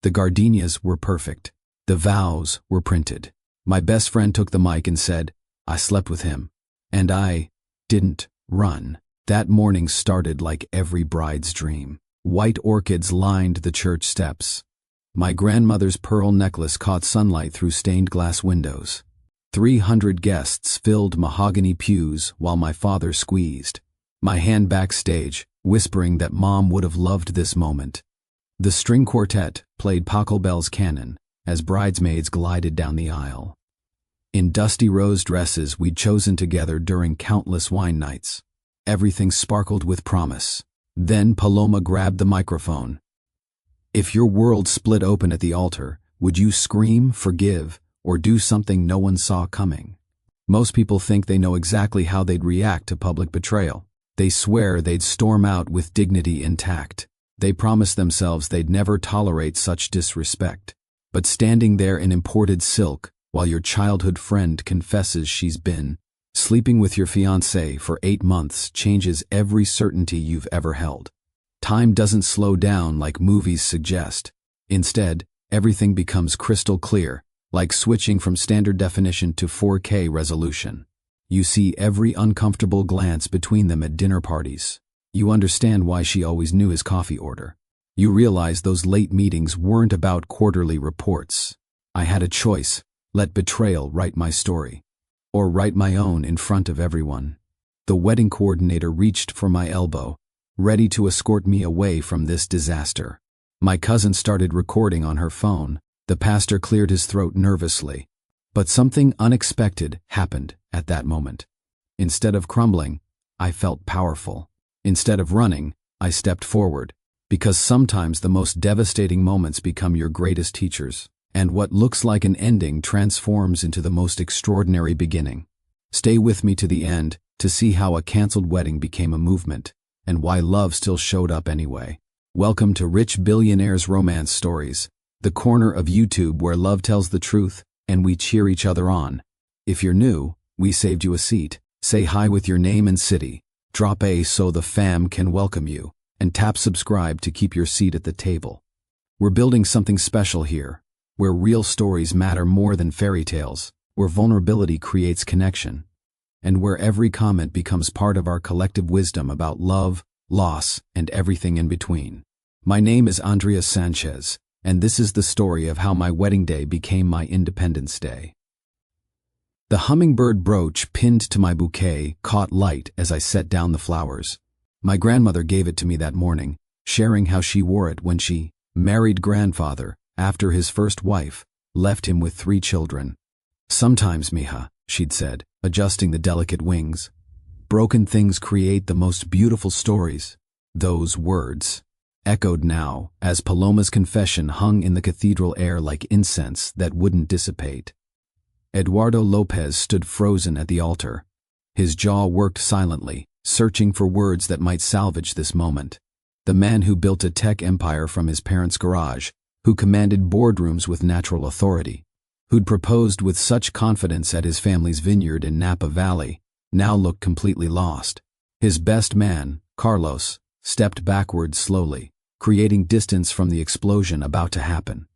The gardenias were perfect. The vows were printed. My best friend took the mic and said, "I slept with him." And I didn't run. That morning started like every bride's dream. White orchids lined the church steps. My grandmother's pearl necklace caught sunlight through stained glass windows. 300 guests filled mahogany pews while my father squeezed my hand backstage, whispering that Mom would have loved this moment. The string quartet played Pachelbel's canon as bridesmaids glided down the aisle. In dusty rose dresses we'd chosen together during countless wine nights. Everything sparkled with promise. Then Paloma grabbed the microphone. "If your world split open at the altar, would you scream, forgive, or do something no one saw coming?" Most people think they know exactly how they'd react to public betrayal. They swear they'd storm out with dignity intact. They promise themselves they'd never tolerate such disrespect. But standing there in imported silk, while your childhood friend confesses she's been sleeping with your fiancé for 8 months changes every certainty you've ever held. Time doesn't slow down like movies suggest. Instead, everything becomes crystal clear, like switching from standard definition to 4K resolution. You see every uncomfortable glance between them at dinner parties. You understand why she always knew his coffee order. You realize those late meetings weren't about quarterly reports. I had a choice: let betrayal write my story, or write my own in front of everyone. The wedding coordinator reached for my elbow, ready to escort me away from this disaster. My cousin started recording on her phone. The pastor cleared his throat nervously. But something unexpected happened at that moment. Instead of crumbling, I felt powerful. Instead of running, I stepped forward. Because sometimes the most devastating moments become your greatest teachers. And what looks like an ending transforms into the most extraordinary beginning. Stay with me to the end to see how a canceled wedding became a movement, and why love still showed up anyway. Welcome to Rich Billionaires Romance Stories, the corner of YouTube where love tells the truth, and we cheer each other on. If you're new, we saved you a seat. Say hi with your name and city. Drop A so the fam can welcome you, and tap subscribe to keep your seat at the table. We're building something special here, where real stories matter more than fairy tales, where vulnerability creates connection, and where every comment becomes part of our collective wisdom about love, loss, and everything in between. My name is Andrea Sanchez, and this is the story of how my wedding day became my Independence Day. The hummingbird brooch pinned to my bouquet caught light as I set down the flowers. My grandmother gave it to me that morning, sharing how she wore it when she married grandfather after his first wife left him with 3 children. "Sometimes, mija," she'd said, adjusting the delicate wings, "broken things create the most beautiful stories." Those words echoed now as Paloma's confession hung in the cathedral air like incense that wouldn't dissipate. Eduardo Lopez stood frozen at the altar. His jaw worked silently, searching for words that might salvage this moment. The man who built a tech empire from his parents' garage, who commanded boardrooms with natural authority, who'd proposed with such confidence at his family's vineyard in Napa Valley, now looked completely lost. His best man, Carlos, stepped backward slowly, creating distance from the explosion about to happen.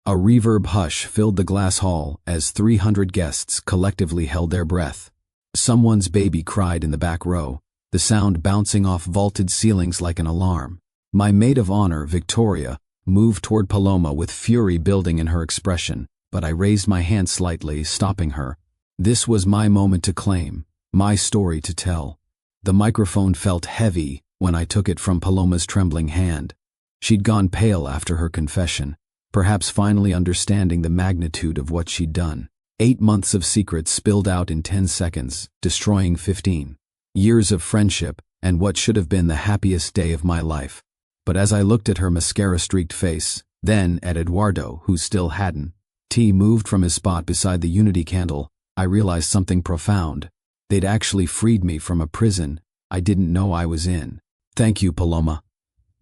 A reverb hush filled the glass hall as 300 guests collectively held their breath. Someone's baby cried in the back row, the sound bouncing off vaulted ceilings like an alarm. My maid of honor, Victoria, moved toward Paloma with fury building in her expression, but I raised my hand slightly, stopping her. This was my moment to claim, my story to tell. The microphone felt heavy when I took it from Paloma's trembling hand. She'd gone pale after her confession, perhaps finally understanding the magnitude of what she'd done. 8 months of secrets spilled out in 10 seconds, destroying 15 years of friendship and what should have been the happiest day of my life. But as I looked at her mascara-streaked face, then at Eduardo, who still hadn't moved from his spot beside the unity candle, I realized something profound. They'd actually freed me from a prison I didn't know I was in. "Thank you, Paloma,"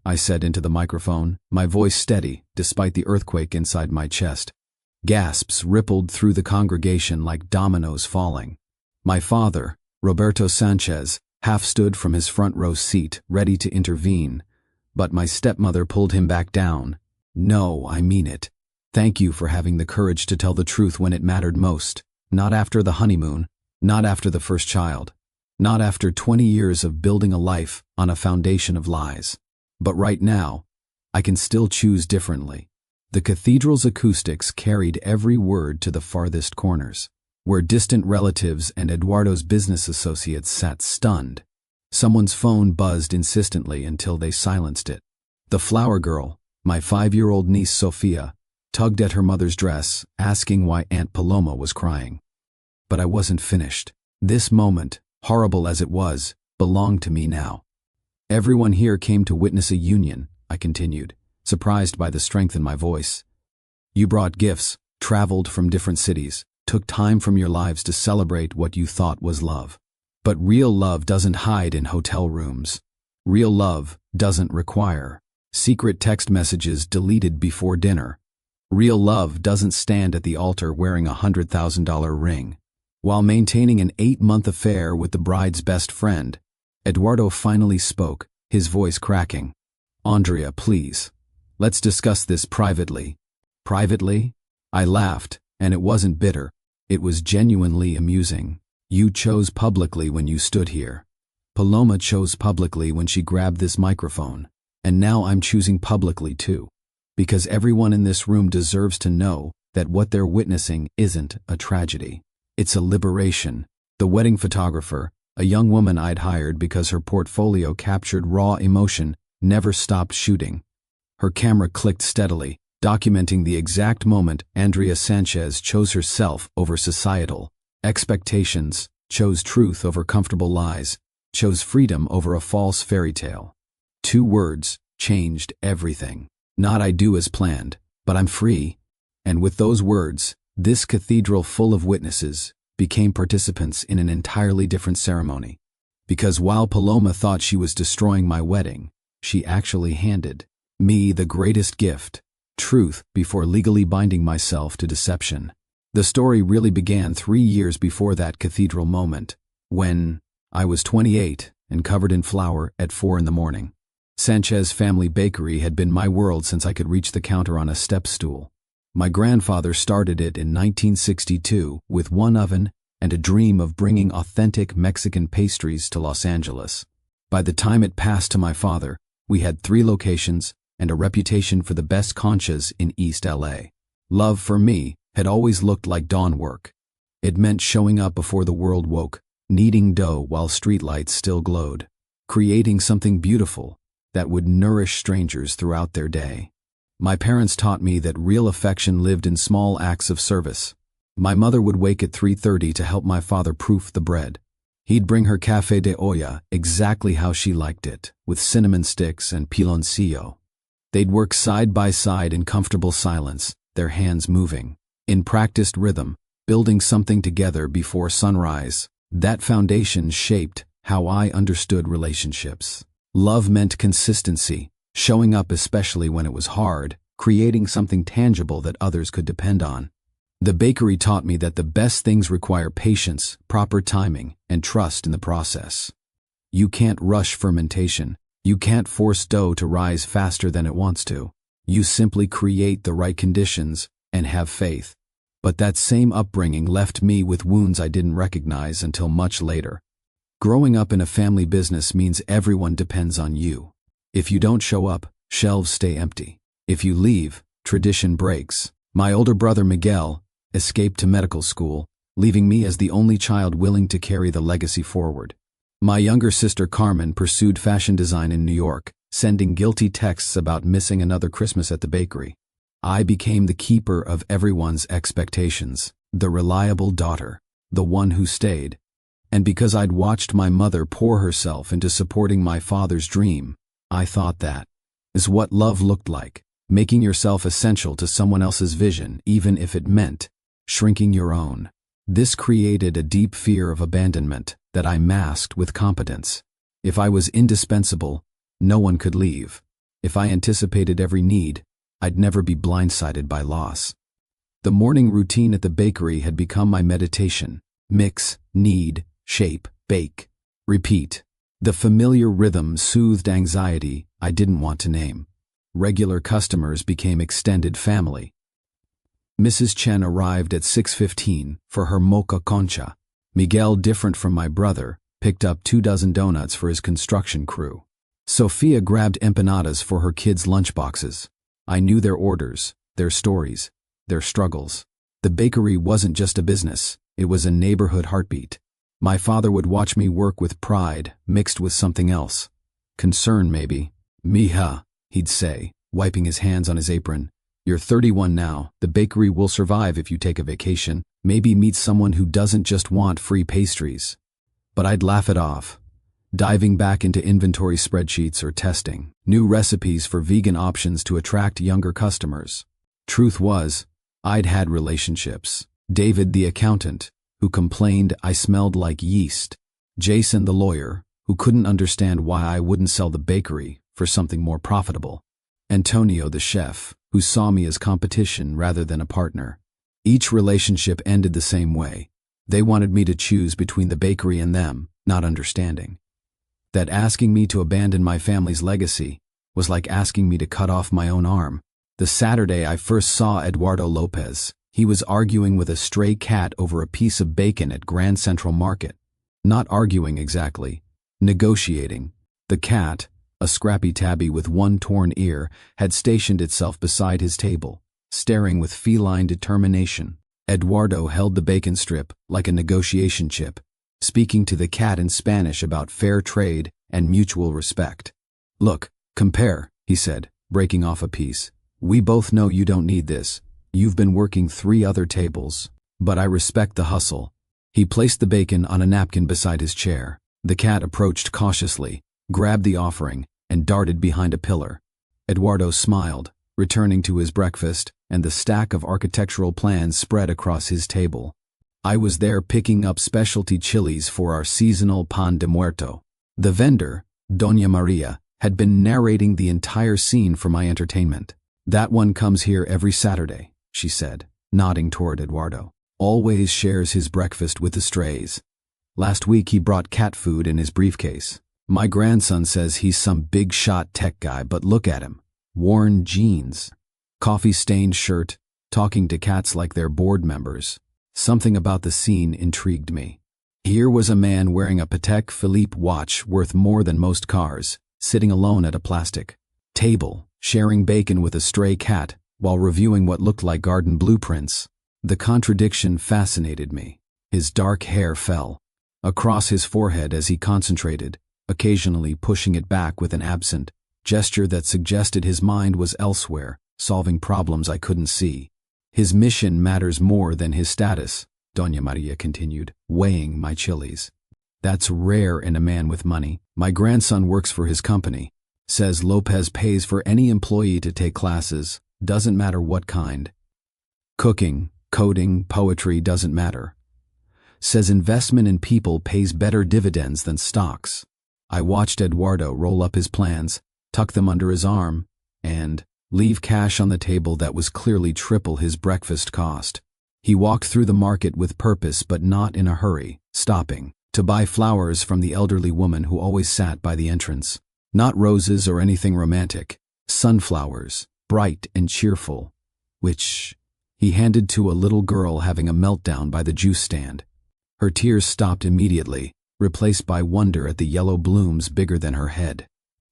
I said into the microphone, my voice steady despite the earthquake inside my chest. Gasps rippled through the congregation like dominoes falling. My father, Roberto Sanchez, half stood from his front row seat, ready to intervene, but my stepmother pulled him back down. No, I mean it. Thank you for having the courage to tell the truth when it mattered most. Not after the honeymoon, not after the first child, not after 20 years of building a life on a foundation of lies. But right now, I can still choose differently. The cathedral's acoustics carried every word to the farthest corners, where distant relatives and Eduardo's business associates sat stunned. Someone's phone buzzed insistently until they silenced it. The flower girl, my 5-year-old niece Sophia, tugged at her mother's dress, asking why Aunt Paloma was crying. But I wasn't finished. This moment, horrible as it was, belonged to me now. Everyone here came to witness a union, I continued, surprised by the strength in my voice. You brought gifts, traveled from different cities, took time from your lives to celebrate what you thought was love. But real love doesn't hide in hotel rooms. Real love doesn't require secret text messages deleted before dinner. Real love doesn't stand at the altar wearing a $100,000 ring. While maintaining an 8-month affair with the bride's best friend, Eduardo finally spoke, his voice cracking. Andrea, please. Let's discuss this privately. Privately? I laughed, and it wasn't bitter. It was genuinely amusing. You chose publicly when you stood here. Paloma chose publicly when she grabbed this microphone. And now I'm choosing publicly too. Because everyone in this room deserves to know that what they're witnessing isn't a tragedy. It's a liberation. The wedding photographer, a young woman I'd hired because her portfolio captured raw emotion, never stopped shooting. Her camera clicked steadily, documenting the exact moment Andrea Sanchez chose herself over societal expectations, chose truth over comfortable lies, chose freedom over a false fairy tale. 2 words changed everything. Not I do as planned, but I'm free. And with those words, this cathedral full of witnesses became participants in an entirely different ceremony. Because while Paloma thought she was destroying my wedding, she actually handed me the greatest gift, truth, before legally binding myself to deception. The story really began 3 years before that cathedral moment, when I was 28 and covered in flour at 4 in the morning. Sanchez Family Bakery had been my world since I could reach the counter on a step stool. My grandfather started it in 1962 with one oven and a dream of bringing authentic Mexican pastries to Los Angeles. By the time it passed to my father, we had 3 locations and a reputation for the best conchas in East LA. Love for me had always looked like dawn work. It meant showing up before the world woke, kneading dough while streetlights still glowed, creating something beautiful that would nourish strangers throughout their day. My parents taught me that real affection lived in small acts of service. My mother would wake at 3:30 to help my father proof the bread. He'd bring her café de olla exactly how she liked it, with cinnamon sticks and piloncillo. They'd work side by side in comfortable silence, their hands moving, in practiced rhythm, building something together before sunrise. That foundation shaped how I understood relationships. Love meant consistency, showing up especially when it was hard, creating something tangible that others could depend on. The bakery taught me that the best things require patience, proper timing, and trust in the process. You can't rush fermentation. You can't force dough to rise faster than it wants to. You simply create the right conditions and have faith. But that same upbringing left me with wounds I didn't recognize until much later. Growing up in a family business means everyone depends on you. If you don't show up, shelves stay empty. If you leave, tradition breaks. My older brother Miguel escaped to medical school, leaving me as the only child willing to carry the legacy forward. My younger sister Carmen pursued fashion design in New York, sending guilty texts about missing another Christmas at the bakery. I became the keeper of everyone's expectations, the reliable daughter, the one who stayed. And because I'd watched my mother pour herself into supporting my father's dream, I thought that is what love looked like, making yourself essential to someone else's vision, even if it meant shrinking your own. This created a deep fear of abandonment that I masked with competence. If I was indispensable, no one could leave. If I anticipated every need, I'd never be blindsided by loss. The morning routine at the bakery had become my meditation. Mix, knead, shape, bake, repeat. The familiar rhythm soothed anxiety I didn't want to name. Regular customers became extended family. Mrs. Chen arrived at 6:15 for her mocha concha. Miguel, different from my brother, picked up 24 donuts for his construction crew. Sophia grabbed empanadas for her kids' lunchboxes. I knew their orders, their stories, their struggles. The bakery wasn't just a business, it was a neighborhood heartbeat. My father would watch me work with pride, mixed with something else. Concern, maybe. Mija, he'd say, wiping his hands on his apron. You're 31 now, the bakery will survive if you take a vacation, maybe meet someone who doesn't just want free pastries. But I'd laugh it off, diving back into inventory spreadsheets or testing new recipes for vegan options to attract younger customers. Truth was, I'd had relationships. David, the accountant, who complained I smelled like yeast. Jason, the lawyer, who couldn't understand why I wouldn't sell the bakery for something more profitable. Antonio, the chef, who saw me as competition rather than a partner. Each relationship ended the same way. They wanted me to choose between the bakery and them, not understanding that asking me to abandon my family's legacy was like asking me to cut off my own arm. The Saturday I first saw Eduardo Lopez, he was arguing with a stray cat over a piece of bacon at Grand Central Market. Not arguing exactly, negotiating. The cat, a scrappy tabby with one torn ear, had stationed itself beside his table, staring with feline determination. Eduardo held the bacon strip like a negotiation chip, speaking to the cat in Spanish about fair trade and mutual respect. Look, compare, he said, breaking off a piece. We both know you don't need this. You've been working 3 other tables, but I respect the hustle. He placed the bacon on a napkin beside his chair. The cat approached cautiously, grabbed the offering, and darted behind a pillar. Eduardo smiled, returning to his breakfast, and the stack of architectural plans spread across his table. I was there picking up specialty chilies for our seasonal pan de muerto. The vendor, Doña Maria, had been narrating the entire scene for my entertainment. That one comes here every Saturday, she said, nodding toward Eduardo. Always shares his breakfast with the strays. Last week he brought cat food in his briefcase. My grandson says he's some big-shot tech guy, but look at him. Worn jeans, coffee-stained shirt, talking to cats like they're board members. Something about the scene intrigued me. Here was a man wearing a Patek Philippe watch worth more than most cars, sitting alone at a plastic table, sharing bacon with a stray cat while reviewing what looked like garden blueprints. The contradiction fascinated me. His dark hair fell across his forehead as he concentrated, occasionally pushing it back with an absent gesture that suggested his mind was elsewhere, solving problems I couldn't see. His mission matters more than his status, Doña Maria continued, weighing my chilies. That's rare in a man with money. My grandson works for his company. Says Lopez pays for any employee to take classes, doesn't matter what kind. Cooking, coding, poetry, doesn't matter. Says investment in people pays better dividends than stocks. I watched Eduardo roll up his plans, tuck them under his arm, and leave cash on the table that was clearly triple his breakfast cost. He walked through the market with purpose but not in a hurry, stopping to buy flowers from the elderly woman who always sat by the entrance. Not roses or anything romantic, sunflowers, bright and cheerful, which he handed to a little girl having a meltdown by the juice stand. Her tears stopped immediately, replaced by wonder at the yellow blooms bigger than her head.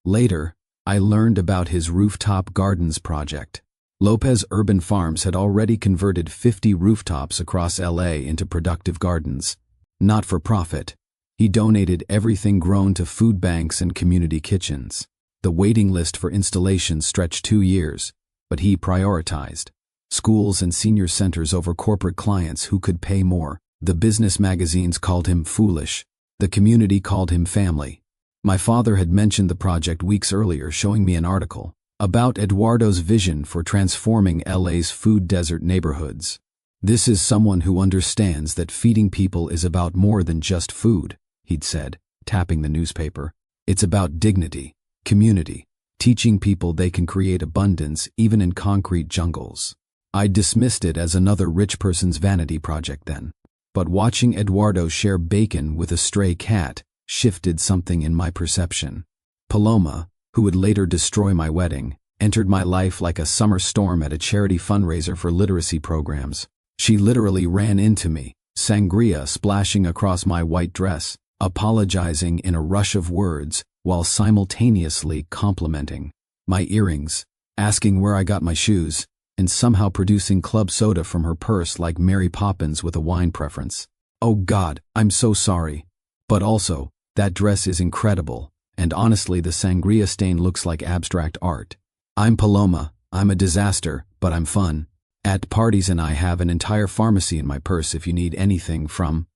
Later, I learned about his rooftop gardens project. Lopez Urban Farms had already converted 50 rooftops across LA into productive gardens. Not for profit. He donated everything grown to food banks and community kitchens. The waiting list for installation stretched 2 years, but he prioritized schools and senior centers over corporate clients who could pay more. The business magazines called him foolish. The community called him family. My father had mentioned the project weeks earlier, showing me an article about Eduardo's vision for transforming LA's food desert neighborhoods. This is someone who understands that feeding people is about more than just food, he'd said, tapping the newspaper. It's about dignity, community, teaching people they can create abundance even in concrete jungles. I dismissed it as another rich person's vanity project then. But watching Eduardo share bacon with a stray cat shifted something in my perception. Paloma, who would later destroy my wedding, entered my life like a summer storm at a charity fundraiser for literacy programs. She literally ran into me, sangria splashing across my white dress, apologizing in a rush of words while simultaneously complimenting my earrings, asking where I got my shoes, and somehow producing club soda from her purse like Mary Poppins with a wine preference. Oh God, I'm so sorry. But also, that dress is incredible, and honestly the sangria stain looks like abstract art. I'm Paloma, I'm a disaster, but I'm fun. At parties, and I have an entire pharmacy in my purse if you need anything from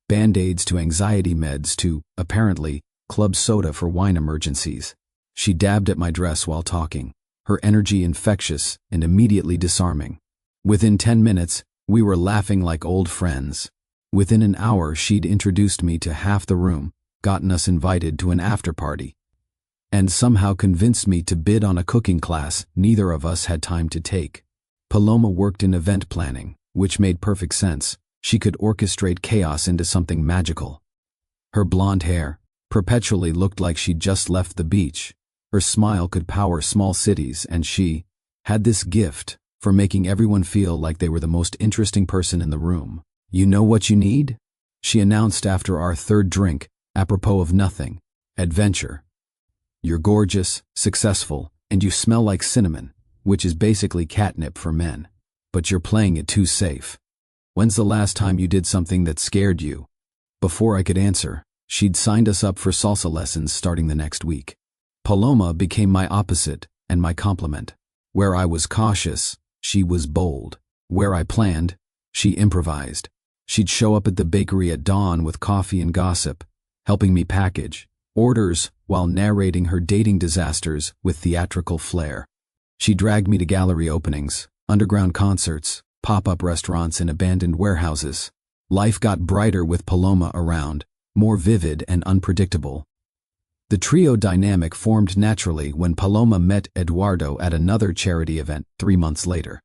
Band-Aids to anxiety meds to, apparently, club soda for wine emergencies. She dabbed at my dress while talking, her energy infectious and immediately disarming. Within 10 minutes, we were laughing like old friends. Within an hour, she'd introduced me to half the room, gotten us invited to an after-party, and somehow convinced me to bid on a cooking class neither of us had time to take. Paloma worked in event planning, which made perfect sense. She could orchestrate chaos into something magical. Her blonde hair perpetually looked like she'd just left the beach. Her smile could power small cities, and she had this gift for making everyone feel like they were the most interesting person in the room. You know what you need? She announced after our third drink, apropos of nothing. Adventure. You're gorgeous, successful, and you smell like cinnamon, which is basically catnip for men. But you're playing it too safe. When's the last time you did something that scared you? Before I could answer, she'd signed us up for salsa lessons starting the next week. Paloma became my opposite and my complement. Where I was cautious, she was bold. Where I planned, she improvised. She'd show up at the bakery at dawn with coffee and gossip, helping me package orders while narrating her dating disasters with theatrical flair. She dragged me to gallery openings, underground concerts, pop-up restaurants, and abandoned warehouses. Life got brighter with Paloma around, more vivid and unpredictable. The trio dynamic formed naturally when Paloma met Eduardo at another charity event 3 months later.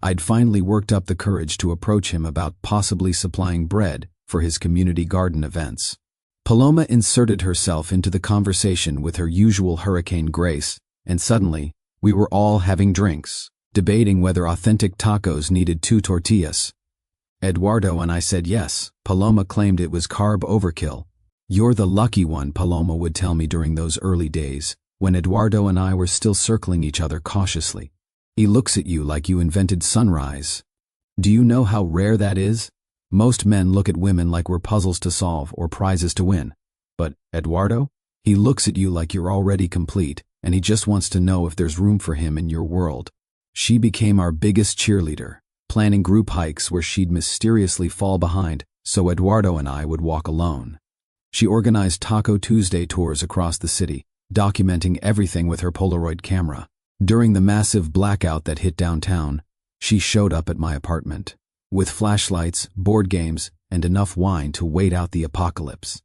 I'd finally worked up the courage to approach him about possibly supplying bread for his community garden events. Paloma inserted herself into the conversation with her usual hurricane grace, and suddenly, we were all having drinks, debating whether authentic tacos needed 2 tortillas. Eduardo and I said yes. Paloma claimed it was carb overkill. You're the lucky one, Paloma would tell me during those early days, when Eduardo and I were still circling each other cautiously. He looks at you like you invented sunrise. Do you know how rare that is? Most men look at women like we're puzzles to solve or prizes to win. But Eduardo? He looks at you like you're already complete, and he just wants to know if there's room for him in your world. She became our biggest cheerleader, planning group hikes where she'd mysteriously fall behind, so Eduardo and I would walk alone. She organized Taco Tuesday tours across the city, documenting everything with her Polaroid camera. During the massive blackout that hit downtown, she showed up at my apartment, with flashlights, board games, and enough wine to wait out the apocalypse.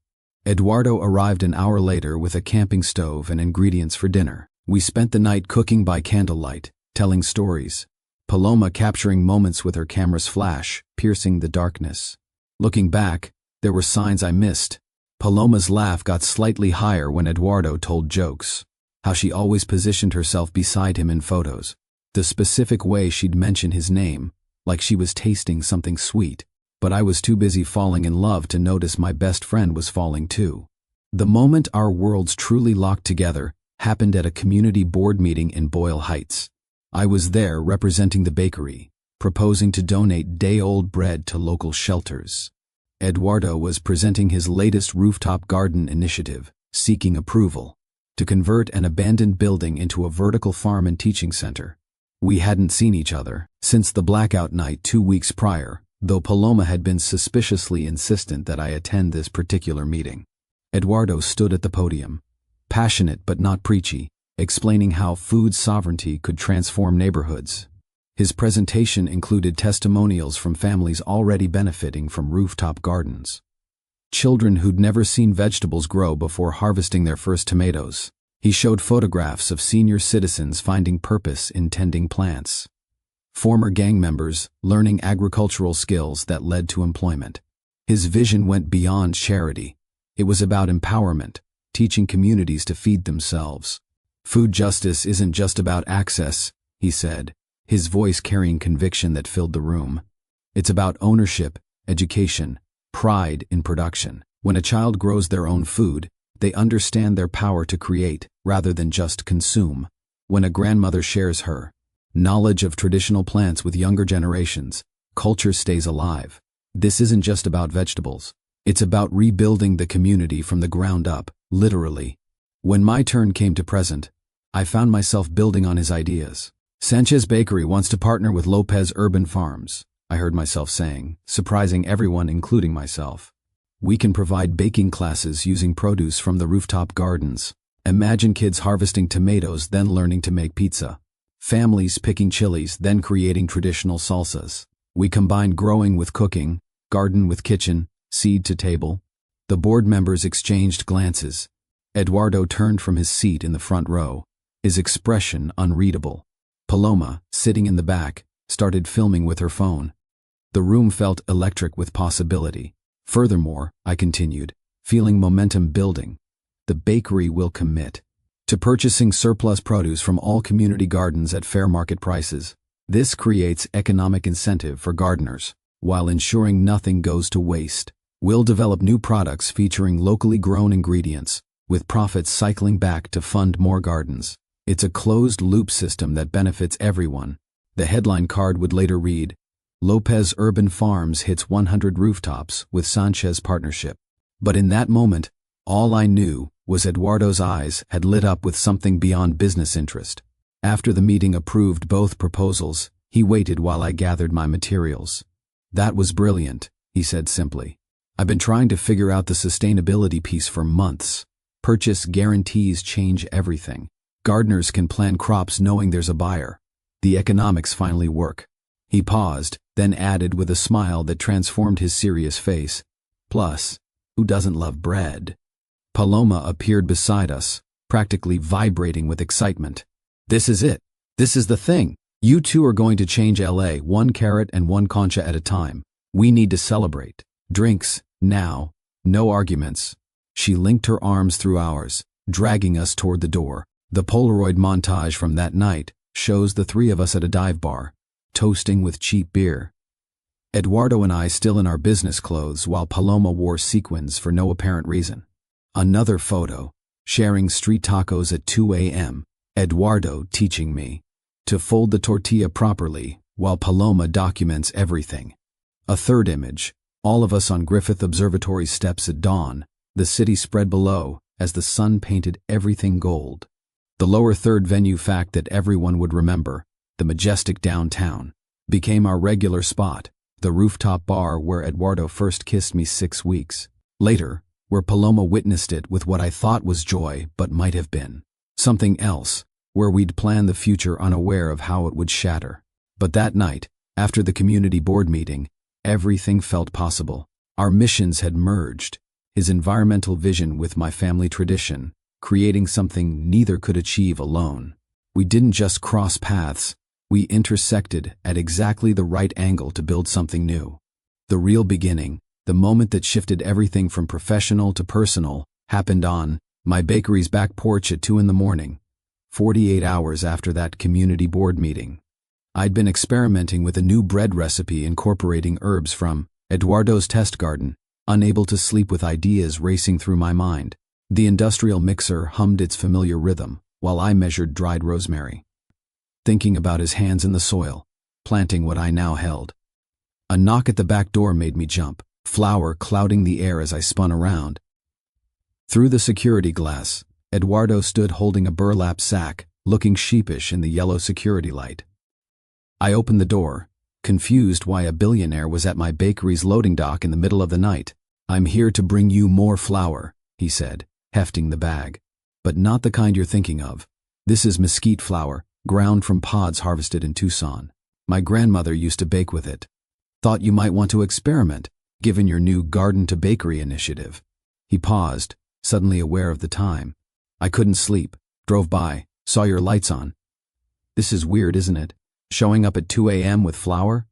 Eduardo arrived an hour later with a camping stove and ingredients for dinner. We spent the night cooking by candlelight, telling stories. Paloma capturing moments with her camera's flash, piercing the darkness. Looking back, there were signs I missed. Paloma's laugh got slightly higher when Eduardo told jokes. How she always positioned herself beside him in photos. The specific way she'd mention his name, like she was tasting something sweet. But I was too busy falling in love to notice my best friend was falling too. The moment our worlds truly locked together happened at a community board meeting in Boyle Heights. I was there representing the bakery, proposing to donate day-old bread to local shelters. Eduardo was presenting his latest rooftop garden initiative, seeking approval, to convert an abandoned building into a vertical farm and teaching center. We hadn't seen each other since the blackout night 2 weeks prior, though Paloma had been suspiciously insistent that I attend this particular meeting. Eduardo stood at the podium, passionate but not preachy, explaining how food sovereignty could transform neighborhoods. His presentation included testimonials from families already benefiting from rooftop gardens. Children who'd never seen vegetables grow before harvesting their first tomatoes. He showed photographs of senior citizens finding purpose in tending plants. Former gang members learning agricultural skills that led to employment. His vision went beyond charity. It was about empowerment, teaching communities to feed themselves. Food justice isn't just about access, he said, his voice carrying conviction that filled the room. It's about ownership, education, pride in production. When a child grows their own food, they understand their power to create rather than just consume. When a grandmother shares her knowledge of traditional plants with younger generations, culture stays alive. This isn't just about vegetables. It's about rebuilding the community from the ground up, literally. When my turn came to present, I found myself building on his ideas. Sanchez Bakery wants to partner with Lopez Urban Farms, I heard myself saying, surprising everyone including myself. We can provide baking classes using produce from the rooftop gardens. Imagine kids harvesting tomatoes, then learning to make pizza. Families picking chilies, then creating traditional salsas. We combine growing with cooking, garden with kitchen, seed to table. The board members exchanged glances. Eduardo turned from his seat in the front row, his expression unreadable. Paloma, sitting in the back, started filming with her phone. The room felt electric with possibility. Furthermore, I continued, feeling momentum building. The bakery will commit to purchasing surplus produce from all community gardens at fair market prices. This creates economic incentive for gardeners, while ensuring nothing goes to waste. We'll develop new products featuring locally grown ingredients, with profits cycling back to fund more gardens. It's a closed-loop system that benefits everyone. The headline card would later read, Lopez Urban Farms hits 100 rooftops with Sanchez partnership. But in that moment, all I knew was Eduardo's eyes had lit up with something beyond business interest. After the meeting approved both proposals, he waited while I gathered my materials. That was brilliant, he said simply. I've been trying to figure out the sustainability piece for months. Purchase guarantees change everything. Gardeners can plan crops knowing there's a buyer. The economics finally work. He paused, then added with a smile that transformed his serious face. Plus, who doesn't love bread? Paloma appeared beside us, practically vibrating with excitement. This is it. This is the thing. You two are going to change LA one carrot and one concha at a time. We need to celebrate. Drinks, now. No arguments. She linked her arms through ours, dragging us toward the door. The Polaroid montage from that night shows the three of us at a dive bar, toasting with cheap beer. Eduardo and I still in our business clothes while Paloma wore sequins for no apparent reason. Another photo, sharing street tacos at 2 a.m., Eduardo teaching me to fold the tortilla properly while Paloma documents everything. A third image, all of us on Griffith Observatory steps at dawn, the city spread below as the sun painted everything gold. The lower third venue fact that everyone would remember, the majestic downtown, became our regular spot, the rooftop bar where Eduardo first kissed me 6 weeks later, where Paloma witnessed it with what I thought was joy but might have been something else, where we'd planned the future unaware of how it would shatter. But that night, after the community board meeting, everything felt possible. Our missions had merged, his environmental vision with my family tradition, creating something neither could achieve alone. We didn't just cross paths, we intersected at exactly the right angle to build something new. The real beginning, the moment that shifted everything from professional to personal, happened on my bakery's back porch at 2 a.m, 48 hours after that community board meeting. I'd been experimenting with a new bread recipe incorporating herbs from Eduardo's test garden, unable to sleep with ideas racing through my mind. The industrial mixer hummed its familiar rhythm, while I measured dried rosemary, thinking about his hands in the soil, planting what I now held. A knock at the back door made me jump, flour clouding the air as I spun around. Through the security glass, Eduardo stood holding a burlap sack, looking sheepish in the yellow security light. I opened the door, confused why a billionaire was at my bakery's loading dock in the middle of the night. "I'm here to bring you more flour," he said, hefting the bag. "But not the kind you're thinking of. This is mesquite flour, ground from pods harvested in Tucson. My grandmother used to bake with it. Thought you might want to experiment, given your new garden-to-bakery initiative." He paused, suddenly aware of the time. "I couldn't sleep. Drove by, saw your lights on. This is weird, isn't it? Showing up at 2 a.m. with flour?"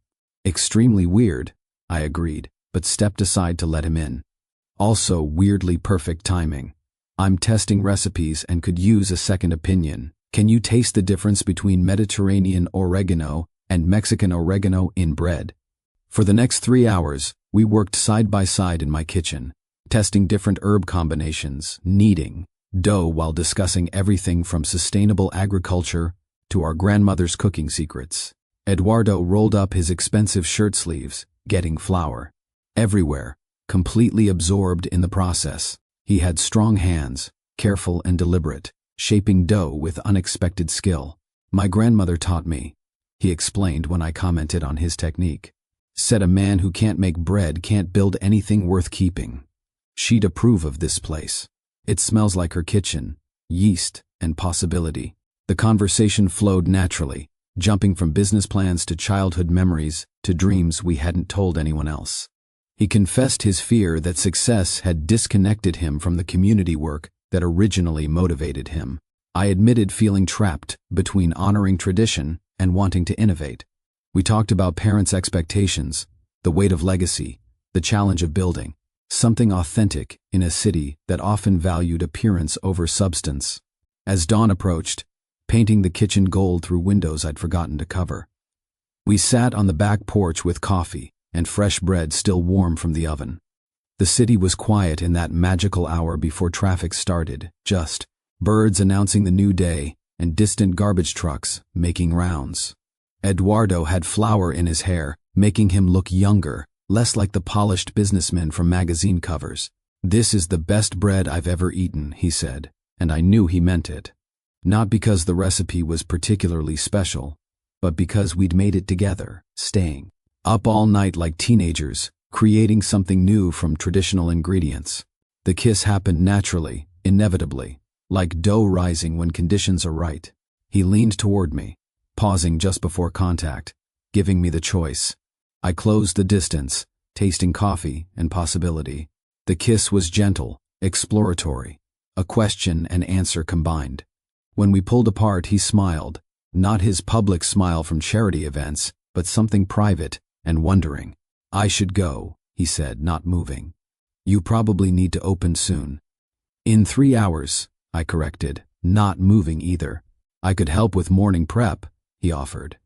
"Extremely weird," I agreed, but stepped aside to let him in. "Also weirdly perfect timing. I'm testing recipes and could use a second opinion. Can you taste the difference between Mediterranean oregano and Mexican oregano in bread? For the next 3 hours, we worked side by side in my kitchen, testing different herb combinations, kneading dough while discussing everything from sustainable agriculture to our grandmother's cooking secrets. Eduardo rolled up his expensive shirt sleeves, getting flour everywhere, completely absorbed in the process. He had strong hands, careful and deliberate, shaping dough with unexpected skill. My grandmother taught me, he explained when I commented on his technique. Said a man who can't make bread can't build anything worth keeping. She'd approve of this place. It smells like her kitchen, yeast and possibility. The conversation flowed naturally, jumping from business plans to childhood memories to dreams we hadn't told anyone else. He confessed his fear that success had disconnected him from the community work that originally motivated him. I admitted feeling trapped between honoring tradition and wanting to innovate. We talked about parents' expectations, the weight of legacy, the challenge of building something authentic in a city that often valued appearance over substance. As dawn approached, painting the kitchen gold through windows I'd forgotten to cover. We sat on the back porch with coffee and fresh bread still warm from the oven. The city was quiet in that magical hour before traffic started, just birds announcing the new day and distant garbage trucks making rounds. Eduardo had flour in his hair, making him look younger, less like the polished businessman from magazine covers. "This is the best bread I've ever eaten," he said, and I knew he meant it. Not because the recipe was particularly special, but because we'd made it together, staying up all night like teenagers, creating something new from traditional ingredients. The kiss happened naturally, inevitably, like dough rising when conditions are right. He leaned toward me, pausing just before contact, giving me the choice. I closed the distance, tasting coffee and possibility. The kiss was gentle, exploratory, a question and answer combined. When we pulled apart, he smiled, not his public smile from charity events, but something private and wondering. "I should go," he said, not moving. "You probably need to open soon." "In 3 hours," I corrected, not moving either. "I could help with morning prep," he offered.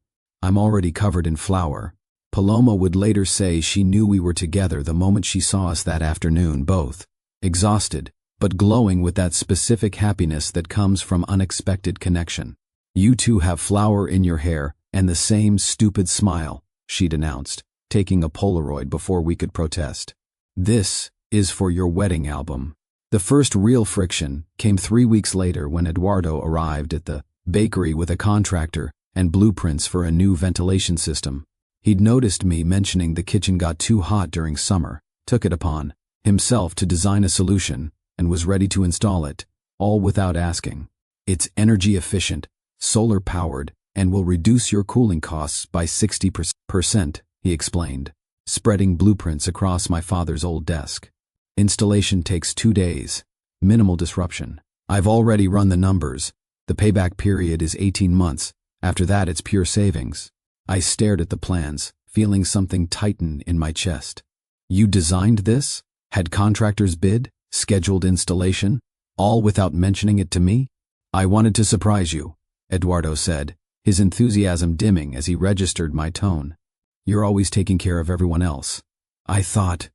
"I'm already covered in flour." Paloma would later say she knew we were together the moment she saw us that afternoon, both exhausted, but glowing with that specific happiness that comes from unexpected connection. "You two have flour in your hair and the same stupid smile," she'd announced, taking a Polaroid before we could protest. "This is for your wedding album." The first real friction came 3 weeks later when Eduardo arrived at the bakery with a contractor and blueprints for a new ventilation system. He'd noticed me mentioning the kitchen got too hot during summer, took it upon himself to design a solution, and was ready to install it, all without asking. "It's energy efficient, solar powered, and will reduce your cooling costs by 60%, he explained, spreading blueprints across my father's old desk. "Installation takes 2 days. Minimal disruption. I've already run the numbers. The payback period is 18 months. After that, it's pure savings." I stared at the plans, feeling something tighten in my chest. "You designed this? Had contractors bid? Scheduled installation? All without mentioning it to me?" "I wanted to surprise you," Eduardo said, his enthusiasm dimming as he registered my tone. "You're always taking care of everyone else." "I thought..."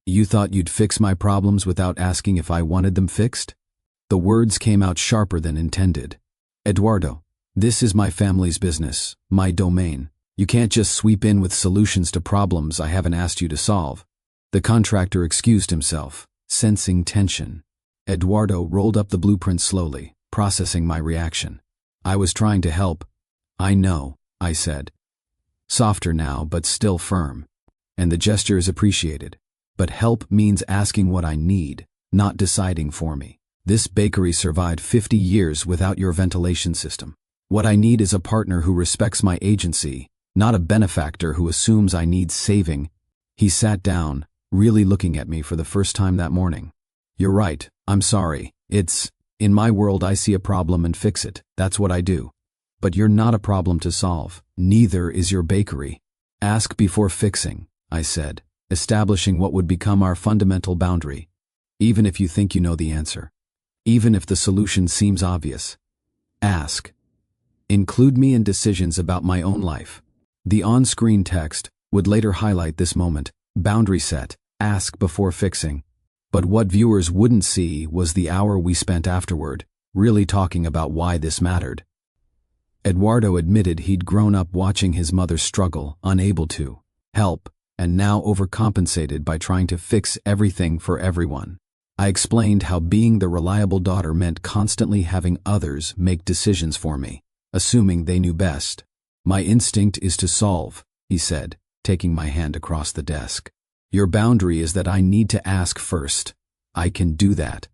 "You thought you'd fix my problems without asking if I wanted them fixed?" The words came out sharper than intended. "Eduardo, this is my family's business, my domain. You can't just sweep in with solutions to problems I haven't asked you to solve." The contractor excused himself, sensing tension. Eduardo rolled up the blueprint slowly, processing my reaction. "I was trying to help." "I know," I said. Softer now, but still firm. "And the gesture is appreciated. But help means asking what I need, not deciding for me. This bakery survived 50 years without your ventilation system. What I need is a partner who respects my agency, not a benefactor who assumes I need saving." He sat down, really looking at me for the first time that morning. "You're right, I'm sorry. It's, in my world I see a problem and fix it. That's what I do. But you're not a problem to solve. Neither is your bakery. Ask before fixing," I said, establishing what would become our fundamental boundary. "Even if you think you know the answer." even if the solution seems obvious. Ask. Include me in decisions about my own life. The on-screen text would later highlight this moment. Boundary set. Ask before fixing. But what viewers wouldn't see was the hour we spent afterward, really talking about why this mattered. Eduardo admitted he'd grown up watching his mother struggle, unable to help, and now overcompensated by trying to fix everything for everyone. I explained how being the reliable daughter meant constantly having others make decisions for me, assuming they knew best. My instinct is to solve, he said, taking my hand across the desk. Your boundary is that I need to ask first. I can do that.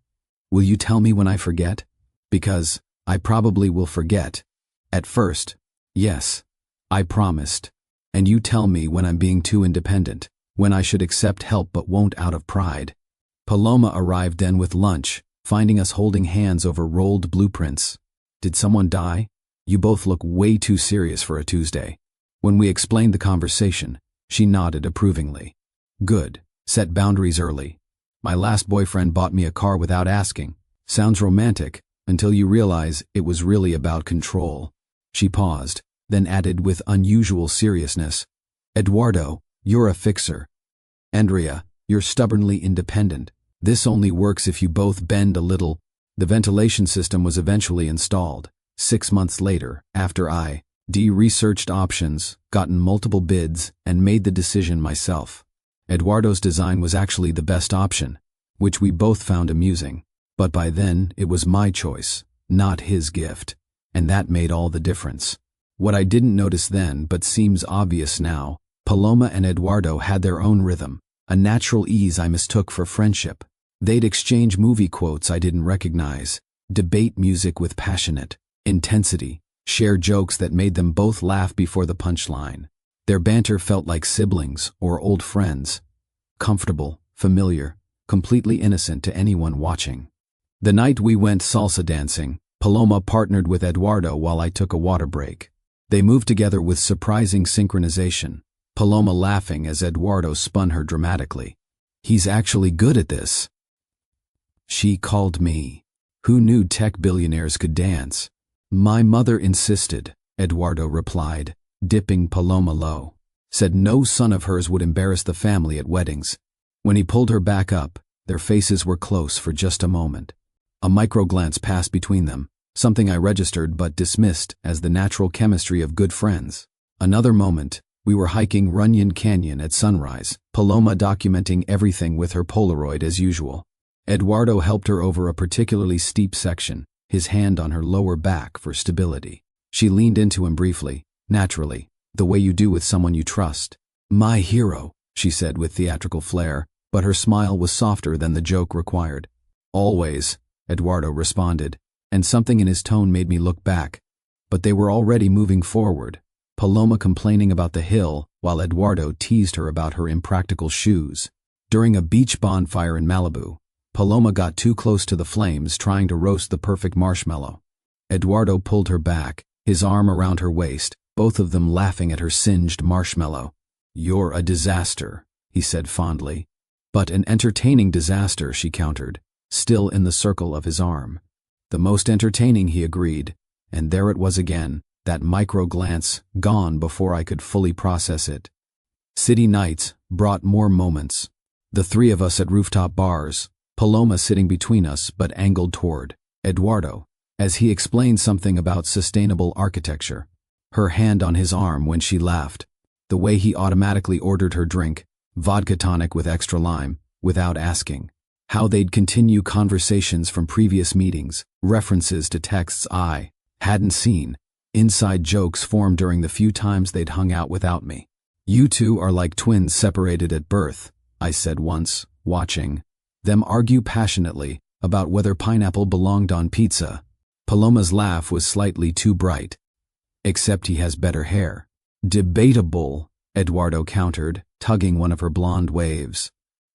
Will you tell me when I forget? Because I probably will forget. At first, yes, I promised. And you tell me when I'm being too independent, when I should accept help but won't out of pride. Paloma arrived then with lunch, finding us holding hands over rolled blueprints. Did someone die? You both look way too serious for a Tuesday. When we explained the conversation, she nodded approvingly. Good. Set boundaries early. My last boyfriend bought me a car without asking. Sounds romantic, until you realize it was really about control. She paused, then added with unusual seriousness. Eduardo, you're a fixer. Andrea, you're stubbornly independent. This only works if you both bend a little. The ventilation system was eventually installed. 6 months later, after I researched options, gotten multiple bids, and made the decision myself. Eduardo's design was actually the best option, which we both found amusing. But by then, it was my choice, not his gift. And that made all the difference. What I didn't notice then, but seems obvious now, Paloma and Eduardo had their own rhythm, a natural ease I mistook for friendship. They'd exchange movie quotes I didn't recognize, debate music with passionate intensity, share jokes that made them both laugh before the punchline. Their banter felt like siblings or old friends. Comfortable, familiar, completely innocent to anyone watching. The night we went salsa dancing, Paloma partnered with Eduardo while I took a water break. They moved together with surprising synchronization, Paloma laughing as Eduardo spun her dramatically. He's actually good at this. She called me. Who knew tech billionaires could dance? My mother insisted, Eduardo replied, dipping Paloma low. Said no son of hers would embarrass the family at weddings. When he pulled her back up, their faces were close for just a moment. A micro-glance passed between them, something I registered but dismissed as the natural chemistry of good friends. Another moment, we were hiking Runyon Canyon at sunrise, Paloma documenting everything with her Polaroid as usual. Eduardo helped her over a particularly steep section, his hand on her lower back for stability. She leaned into him briefly, naturally, the way you do with someone you trust. My hero, she said with theatrical flair, but her smile was softer than the joke required. Always, Eduardo responded, and something in his tone made me look back. But they were already moving forward, Paloma complaining about the hill while Eduardo teased her about her impractical shoes. During a beach bonfire in Malibu, Paloma got too close to the flames trying to roast the perfect marshmallow. Eduardo pulled her back, his arm around her waist, both of them laughing at her singed marshmallow. You're a disaster, he said fondly. But an entertaining disaster, she countered, still in the circle of his arm. The most entertaining, he agreed, and there it was again, that micro-glance, gone before I could fully process it. City nights brought more moments. The three of us at rooftop bars, Paloma sitting between us but angled toward Eduardo, as he explained something about sustainable architecture. Her hand on his arm when she laughed. The way he automatically ordered her drink, vodka tonic with extra lime, without asking. How they'd continue conversations from previous meetings, references to texts I hadn't seen, inside jokes formed during the few times they'd hung out without me. You two are like twins separated at birth, I said once, watching them argue passionately about whether pineapple belonged on pizza. Paloma's laugh was slightly too bright. Except he has better hair. Debatable, Eduardo countered, tugging one of her blonde waves.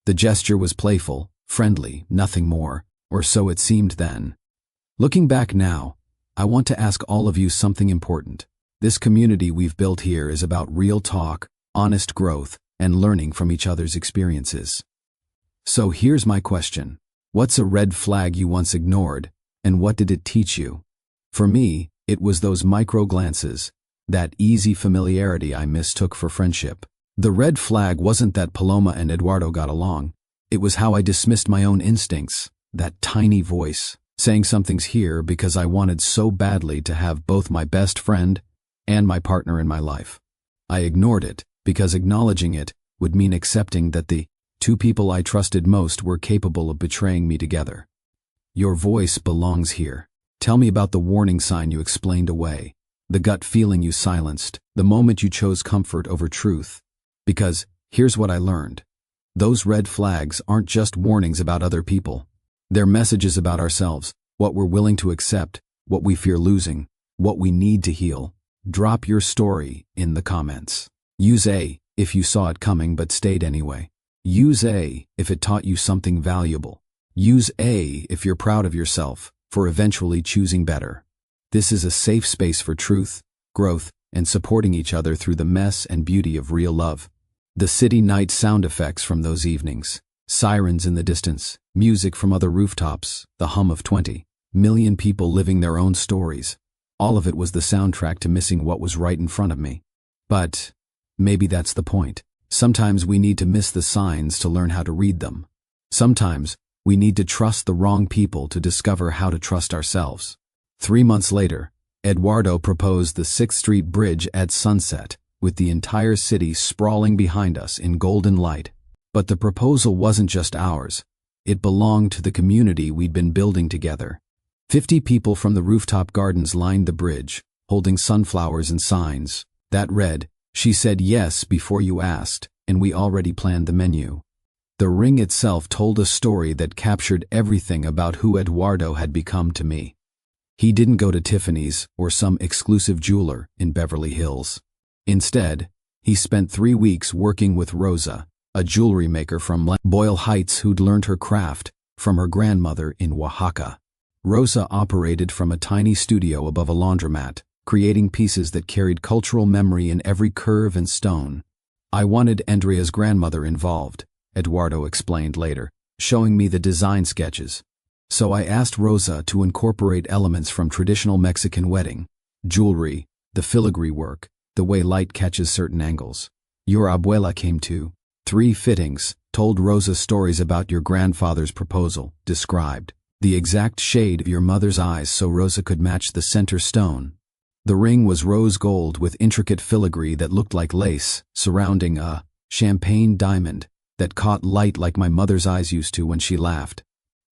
The gesture was playful, friendly, nothing more, or so it seemed then. Looking back now, I want to ask all of you something important. This community we've built here is about real talk, honest growth, and learning from each other's experiences. So here's my question. What's a red flag you once ignored, and what did it teach you? For me, it was those micro glances, that easy familiarity I mistook for friendship. The red flag wasn't that Paloma and Eduardo got along. It was how I dismissed my own instincts, that tiny voice, saying something's here because I wanted so badly to have both my best friend and my partner in my life. I ignored it because acknowledging it would mean accepting that the two people I trusted most were capable of betraying me together. Your voice belongs here. Tell me about the warning sign you explained away, the gut feeling you silenced, the moment you chose comfort over truth. Because here's what I learned. Those red flags aren't just warnings about other people. They're messages about ourselves, what we're willing to accept, what we fear losing, what we need to heal. Drop your story in the comments. Use A if you saw it coming but stayed anyway. Use A if it taught you something valuable. Use A if you're proud of yourself for eventually choosing better. This is a safe space for truth, growth, and supporting each other through the mess and beauty of real love. The city night sound effects from those evenings, sirens in the distance, music from other rooftops, the hum of 20 million people living their own stories. All of it was the soundtrack to missing what was right in front of me. But maybe that's the point. Sometimes we need to miss the signs to learn how to read them. Sometimes we need to trust the wrong people to discover how to trust ourselves. 3 months later, Eduardo proposed the 6th Street Bridge at sunset, with the entire city sprawling behind us in golden light. But the proposal wasn't just ours. It belonged to the community we'd been building together. 50 people from the rooftop gardens lined the bridge, holding sunflowers and signs that read, "She said yes before you asked, and we already planned the menu." The ring itself told a story that captured everything about who Eduardo had become to me. He didn't go to Tiffany's or some exclusive jeweler in Beverly Hills. Instead, he spent 3 weeks working with Rosa, a jewelry maker from Boyle Heights who'd learned her craft from her grandmother in Oaxaca. Rosa operated from a tiny studio above a laundromat, creating pieces that carried cultural memory in every curve and stone. "I wanted Andrea's grandmother involved," Eduardo explained later, showing me the design sketches. "So I asked Rosa to incorporate elements from traditional Mexican wedding, jewelry, the filigree work, the way light catches certain angles. Your abuela came too. 3 fittings, told Rosa stories about your grandfather's proposal, described the exact shade of your mother's eyes so Rosa could match the center stone. The ring was rose gold with intricate filigree that looked like lace, surrounding a champagne diamond that caught light like my mother's eyes used to when she laughed.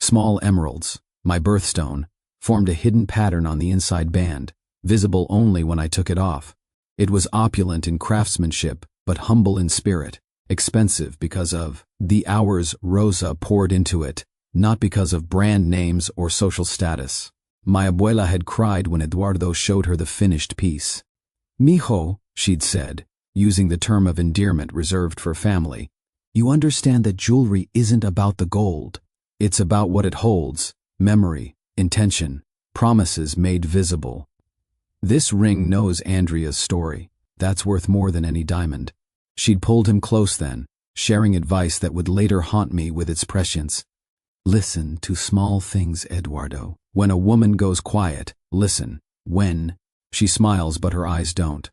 Small emeralds, my birthstone, formed a hidden pattern on the inside band, visible only when I took it off. It was opulent in craftsmanship, but humble in spirit, expensive because of the hours Rosa poured into it, not because of brand names or social status. My abuela had cried when Eduardo showed her the finished piece. "Mijo," she'd said, using the term of endearment reserved for family, "you understand that jewelry isn't about the gold. It's about what it holds, memory, intention, promises made visible." This ring knows Andrea's story. That's worth more than any diamond. She'd pulled him close then, sharing advice that would later haunt me with its prescience. "Listen to small things, Eduardo. When a woman goes quiet, listen. When she smiles but her eyes don't,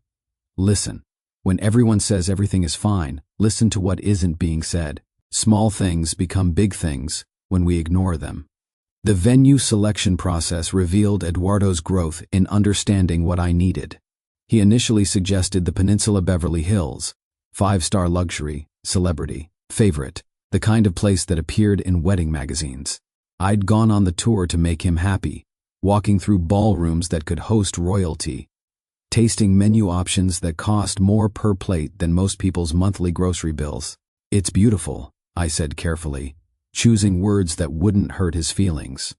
listen. When everyone says everything is fine, listen to what isn't being said. Small things become big things when we ignore them." The venue selection process revealed Eduardo's growth in understanding what I needed. He initially suggested the Peninsula Beverly Hills, 5-star luxury, celebrity, favorite, the kind of place that appeared in wedding magazines. I'd gone on the tour to make him happy, walking through ballrooms that could host royalty, tasting menu options that cost more per plate than most people's monthly grocery bills. "It's beautiful," I said carefully, choosing words that wouldn't hurt his feelings.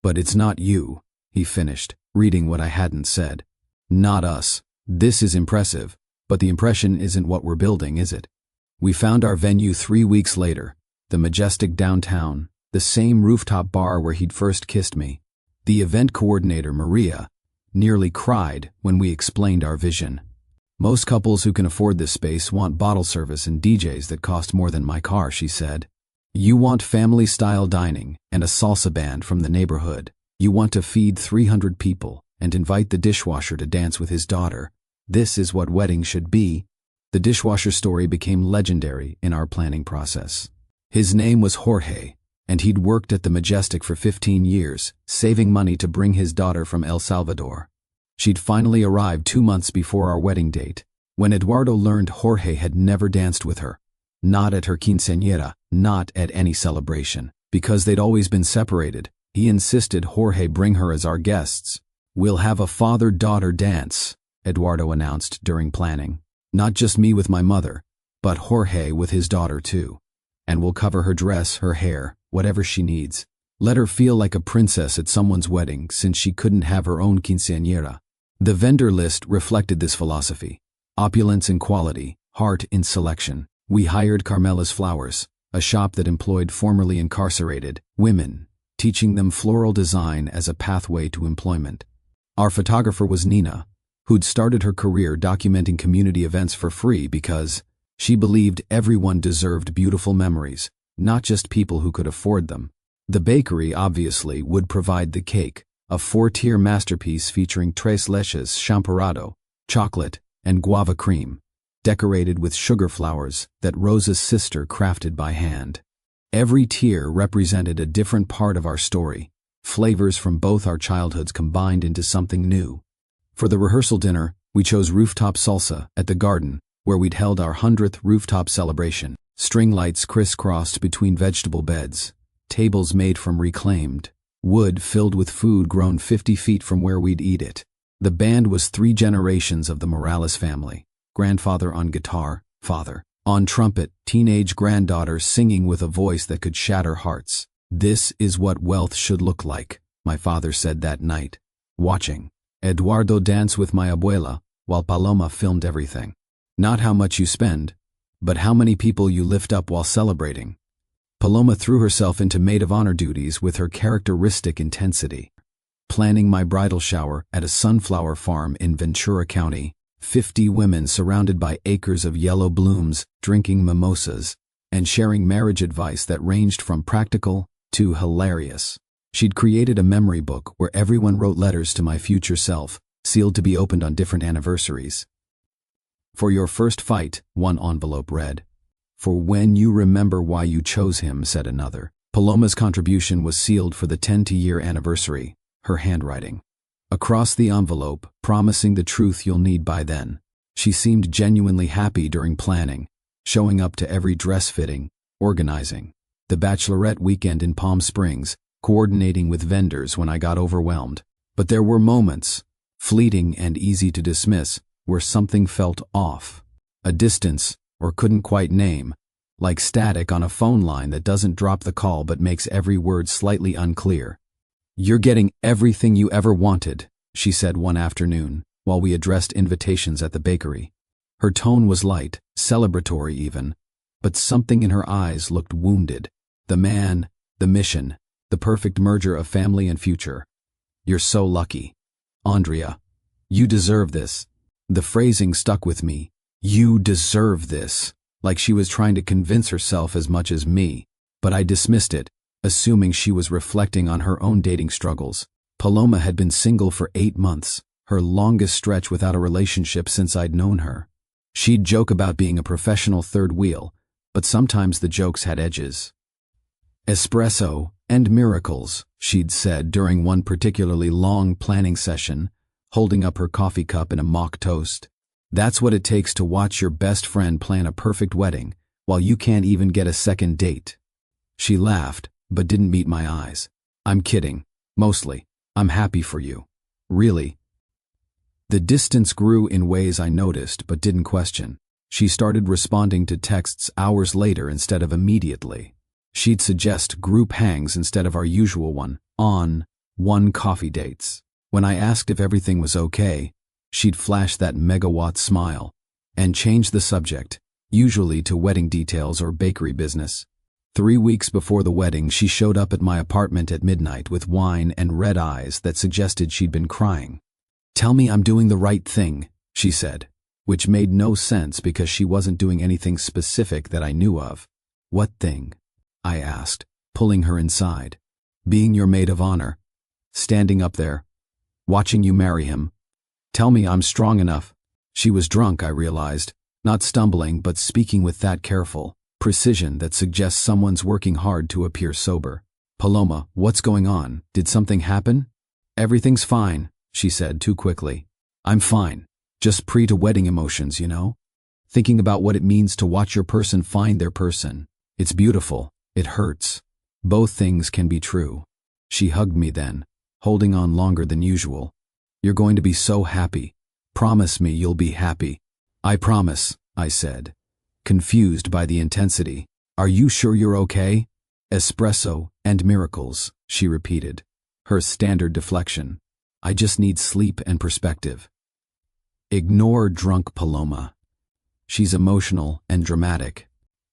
"But it's not you," he finished, reading what I hadn't said. "Not us. This is impressive, but the impression isn't what we're building, is it?" We found our venue 3 weeks later, the majestic downtown, the same rooftop bar where he'd first kissed me. The event coordinator, Maria, nearly cried when we explained our vision. "Most couples who can afford this space want bottle service and DJs that cost more than my car," she said. You want family-style dining and a salsa band from the neighborhood. You want to feed 300 people and invite the dishwasher to dance with his daughter. This is what weddings should be. The dishwasher story became legendary in our planning process. His name was Jorge, and he'd worked at the Majestic for 15 years, saving money to bring his daughter from El Salvador. She'd finally arrived 2 months before our wedding date, when Eduardo learned Jorge had never danced with her. Not at her quinceañera, not at any celebration. Because they'd always been separated, he insisted Jorge bring her as our guests. "We'll have a father-daughter dance," Eduardo announced during planning. "Not just me with my mother, but Jorge with his daughter too. And we'll cover her dress, her hair, whatever she needs. Let her feel like a princess at someone's wedding since she couldn't have her own quinceañera." The vendor list reflected this philosophy. Opulence in quality, heart in selection. We hired Carmela's Flowers, a shop that employed formerly incarcerated women, teaching them floral design as a pathway to employment. Our photographer was Nina, who'd started her career documenting community events for free because she believed everyone deserved beautiful memories, not just people who could afford them. The bakery, obviously, would provide the cake, a 4-tier masterpiece featuring tres leches champorado, chocolate, and guava cream, decorated with sugar flowers that Rosa's sister crafted by hand. Every tier represented a different part of our story, flavors from both our childhoods combined into something new. For the rehearsal dinner, we chose rooftop salsa at the garden, where we'd held our 100th rooftop celebration. String lights crisscrossed between vegetable beds, tables made from reclaimed wood filled with food grown 50 feet from where we'd eat it. The band was 3 generations of the Morales family. Grandfather on guitar, father on trumpet, teenage granddaughter singing with a voice that could shatter hearts. "This is what wealth should look like," my father said that night, watching Eduardo dance with my abuela while Paloma filmed everything. "Not how much you spend, but how many people you lift up while celebrating." Paloma threw herself into maid of honor duties with her characteristic intensity. Planning my bridal shower at a sunflower farm in Ventura County, 50 women surrounded by acres of yellow blooms, drinking mimosas, and sharing marriage advice that ranged from practical to hilarious. She'd created a memory book where everyone wrote letters to my future self, sealed to be opened on different anniversaries. "For your first fight," one envelope read. "For when you remember why you chose him," said another. Paloma's contribution was sealed for the 10-year anniversary, her handwriting. Across the envelope, promising the truth you'll need by then. She seemed genuinely happy during planning, showing up to every dress fitting, organizing the bachelorette weekend in Palm Springs, coordinating with vendors when I got overwhelmed. But there were moments, fleeting and easy to dismiss, where something felt off. A distance, or couldn't quite name, like static on a phone line that doesn't drop the call but makes every word slightly unclear. "You're getting everything you ever wanted," she said one afternoon, while we addressed invitations at the bakery. Her tone was light, celebratory even, but something in her eyes looked wounded. The man, the mission, the perfect merger of family and future. "You're so lucky. Andrea, you deserve this." The phrasing stuck with me. "You deserve this," like she was trying to convince herself as much as me, but I dismissed it, assuming she was reflecting on her own dating struggles. Paloma had been single for 8 months, her longest stretch without a relationship since I'd known her. She'd joke about being a professional third wheel, but sometimes the jokes had edges. "Espresso and miracles," she'd said during one particularly long planning session, holding up her coffee cup in a mock toast. "That's what it takes to watch your best friend plan a perfect wedding while you can't even get a second date." She laughed, but didn't meet my eyes. "I'm kidding. Mostly. I'm happy for you." "Really?" The distance grew in ways I noticed but didn't question. She started responding to texts hours later instead of immediately. She'd suggest group hangs instead of our usual one coffee dates. When I asked if everything was okay, she'd flash that megawatt smile and change the subject, usually to wedding details or bakery business. 3 weeks before the wedding, she showed up at my apartment at midnight with wine and red eyes that suggested she'd been crying. "Tell me I'm doing the right thing," she said, which made no sense because she wasn't doing anything specific that I knew of. What thing? I asked, pulling her inside. Being your maid of honor. Standing up there. Watching you marry him. Tell me I'm strong enough. She was drunk, I realized, not stumbling but speaking with that careful precision that suggests someone's working hard to appear sober. Paloma, what's going on? Did something happen? Everything's fine, she said too quickly. I'm fine. Just pre-to-wedding emotions, you know? Thinking about what it means to watch your person find their person. It's beautiful. It hurts. Both things can be true. She hugged me then, holding on longer than usual. You're going to be so happy. Promise me you'll be happy. I promise, I said, confused by the intensity. Are you sure you're okay? Espresso and miracles, she repeated, her standard deflection. I just need sleep and perspective. Ignore drunk Paloma. She's emotional and dramatic.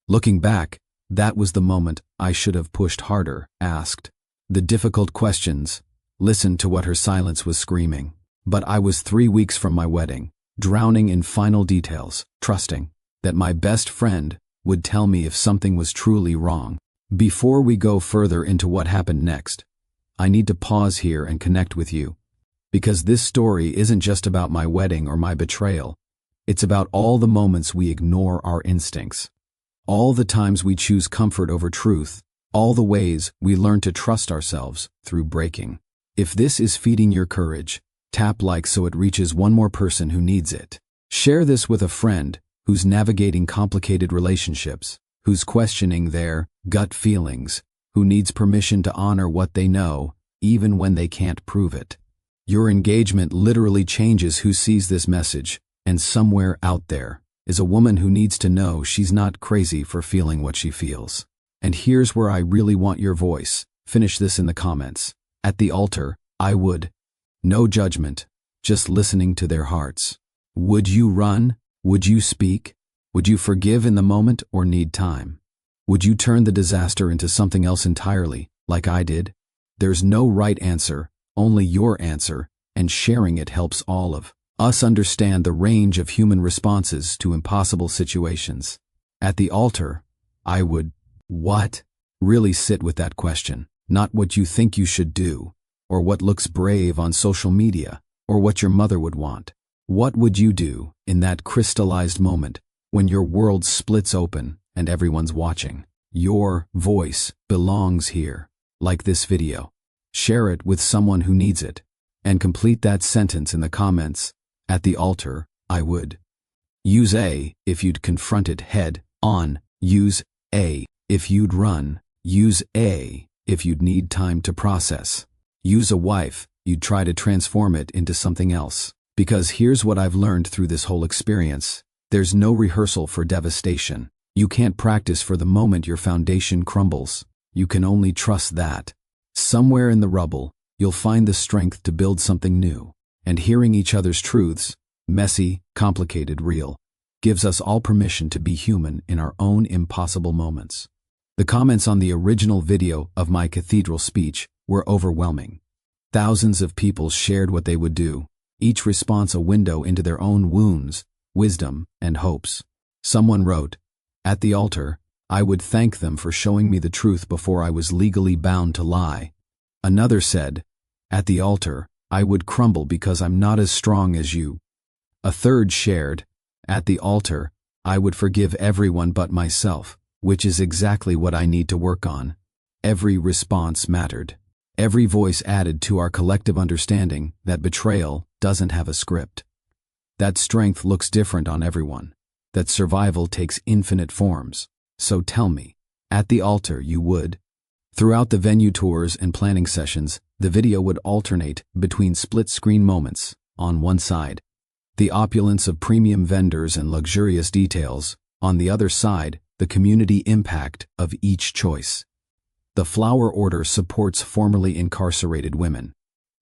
Looking back, that was the moment I should have pushed harder, asked the difficult questions, listened to what her silence was screaming. But I was 3 weeks from my wedding, drowning in final details, trusting that my best friend would tell me if something was truly wrong. Before we go further into what happened next, I need to pause here and connect with you. Because this story isn't just about my wedding or my betrayal. It's about all the moments we ignore our instincts. All the times we choose comfort over truth. All the ways we learn to trust ourselves through breaking. If this is feeding your courage, tap like so it reaches one more person who needs it. Share this with a friend who's navigating complicated relationships, who's questioning their gut feelings, who needs permission to honor what they know, even when they can't prove it. Your engagement literally changes who sees this message, and somewhere out there is a woman who needs to know she's not crazy for feeling what she feels. And here's where I really want your voice. Finish this in the comments. At the altar, I would. No judgment, just listening to their hearts. Would you run? Would you speak? Would you forgive in the moment or need time? Would you turn the disaster into something else entirely, like I did? There's no right answer, only your answer, and sharing it helps all of us understand the range of human responses to impossible situations. At the altar, I would, what? Really sit with that question, not what you think you should do, or what looks brave on social media, or what your mother would want. What would you do in that crystallized moment when your world splits open and everyone's watching? Your voice belongs here, like this video. Share it with someone who needs it, and complete that sentence in the comments. At the altar, I would. Use A if you'd confront it head on. Use A if you'd run. Use A if you'd need time to process. Use a wife, you'd try to transform it into something else. Because here's what I've learned through this whole experience. There's no rehearsal for devastation. You can't practice for the moment your foundation crumbles. You can only trust that. Somewhere in the rubble, you'll find the strength to build something new. And hearing each other's truths, messy, complicated, real, gives us all permission to be human in our own impossible moments. The comments on the original video of my cathedral speech were overwhelming. Thousands of people shared what they would do, each response a window into their own wounds, wisdom, and hopes. Someone wrote, "At the altar, I would thank them for showing me the truth before I was legally bound to lie." Another said, "At the altar, I would crumble because I'm not as strong as you." A third shared, "At the altar, I would forgive everyone but myself, which is exactly what I need to work on." Every response mattered. Every voice added to our collective understanding that betrayal doesn't have a script. That strength looks different on everyone. That survival takes infinite forms. So tell me, at the altar you would. Throughout the venue tours and planning sessions, the video would alternate between split-screen moments. On one side, the opulence of premium vendors and luxurious details. On the other side, the community impact of each choice. The flower order supports formerly incarcerated women.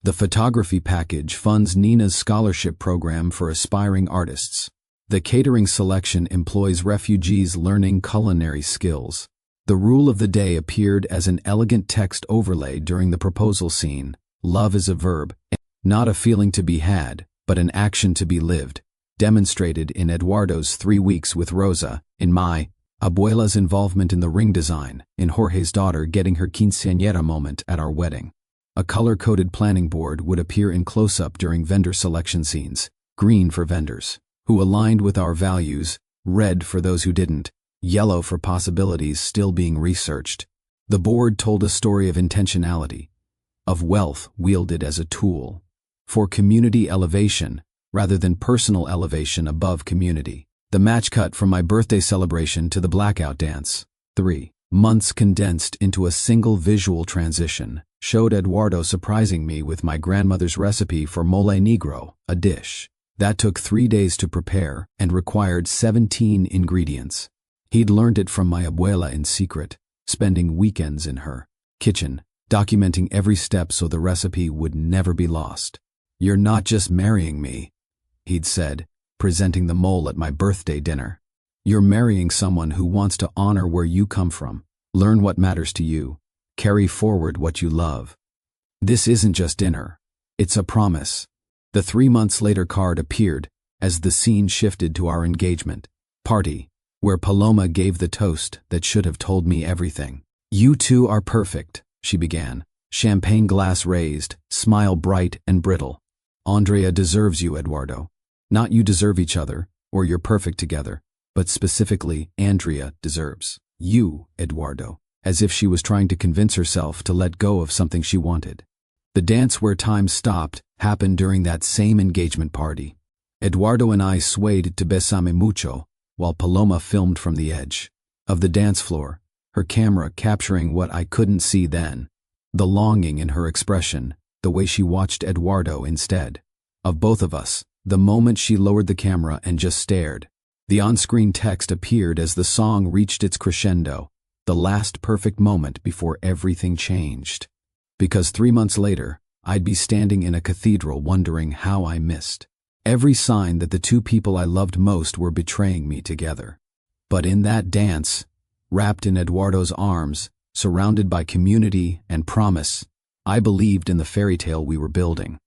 The photography package funds Nina's scholarship program for aspiring artists. The catering selection employs refugees learning culinary skills. The rule of the day appeared as an elegant text overlay during the proposal scene. Love is a verb, not a feeling to be had, but an action to be lived, demonstrated in Eduardo's 3 weeks with Rosa, in my Abuela's involvement in the ring design, in Jorge's daughter getting her quinceañera moment at our wedding. A color-coded planning board would appear in close-up during vendor selection scenes, green for vendors who aligned with our values, red for those who didn't, yellow for possibilities still being researched. The board told a story of intentionality, of wealth wielded as a tool for community elevation rather than personal elevation above community. The match cut from my birthday celebration to the blackout dance, 3 months condensed into a single visual transition, showed Eduardo surprising me with my grandmother's recipe for mole negro, a dish that took 3 days to prepare and required 17 ingredients. He'd learned it from my abuela in secret, spending weekends in her kitchen, documenting every step so the recipe would never be lost. "You're not just marrying me," he'd said, presenting the mole at my birthday dinner. "You're marrying someone who wants to honor where you come from, learn what matters to you, carry forward what you love. This isn't just dinner. It's a promise." The 3 months later card appeared as the scene shifted to our engagement party, where Paloma gave the toast that should have told me everything. "You two are perfect," she began, champagne glass raised, smile bright and brittle. "Andrea deserves you, Eduardo. Not you deserve each other, or you're perfect together, but specifically Andrea deserves you, Eduardo," as if she was trying to convince herself to let go of something she wanted. The dance where time stopped happened during that same engagement party. Eduardo and I swayed to Besame Mucho, while Paloma filmed from the edge of the dance floor, her camera capturing what I couldn't see then, the longing in her expression, the way she watched Eduardo instead of both of us. The moment she lowered the camera and just stared, the on-screen text appeared as the song reached its crescendo, the last perfect moment before everything changed. Because 3 months later, I'd be standing in a cathedral wondering how I missed every sign that the two people I loved most were betraying me together. But in that dance, wrapped in Eduardo's arms, surrounded by community and promise, I believed in the fairy tale we were building.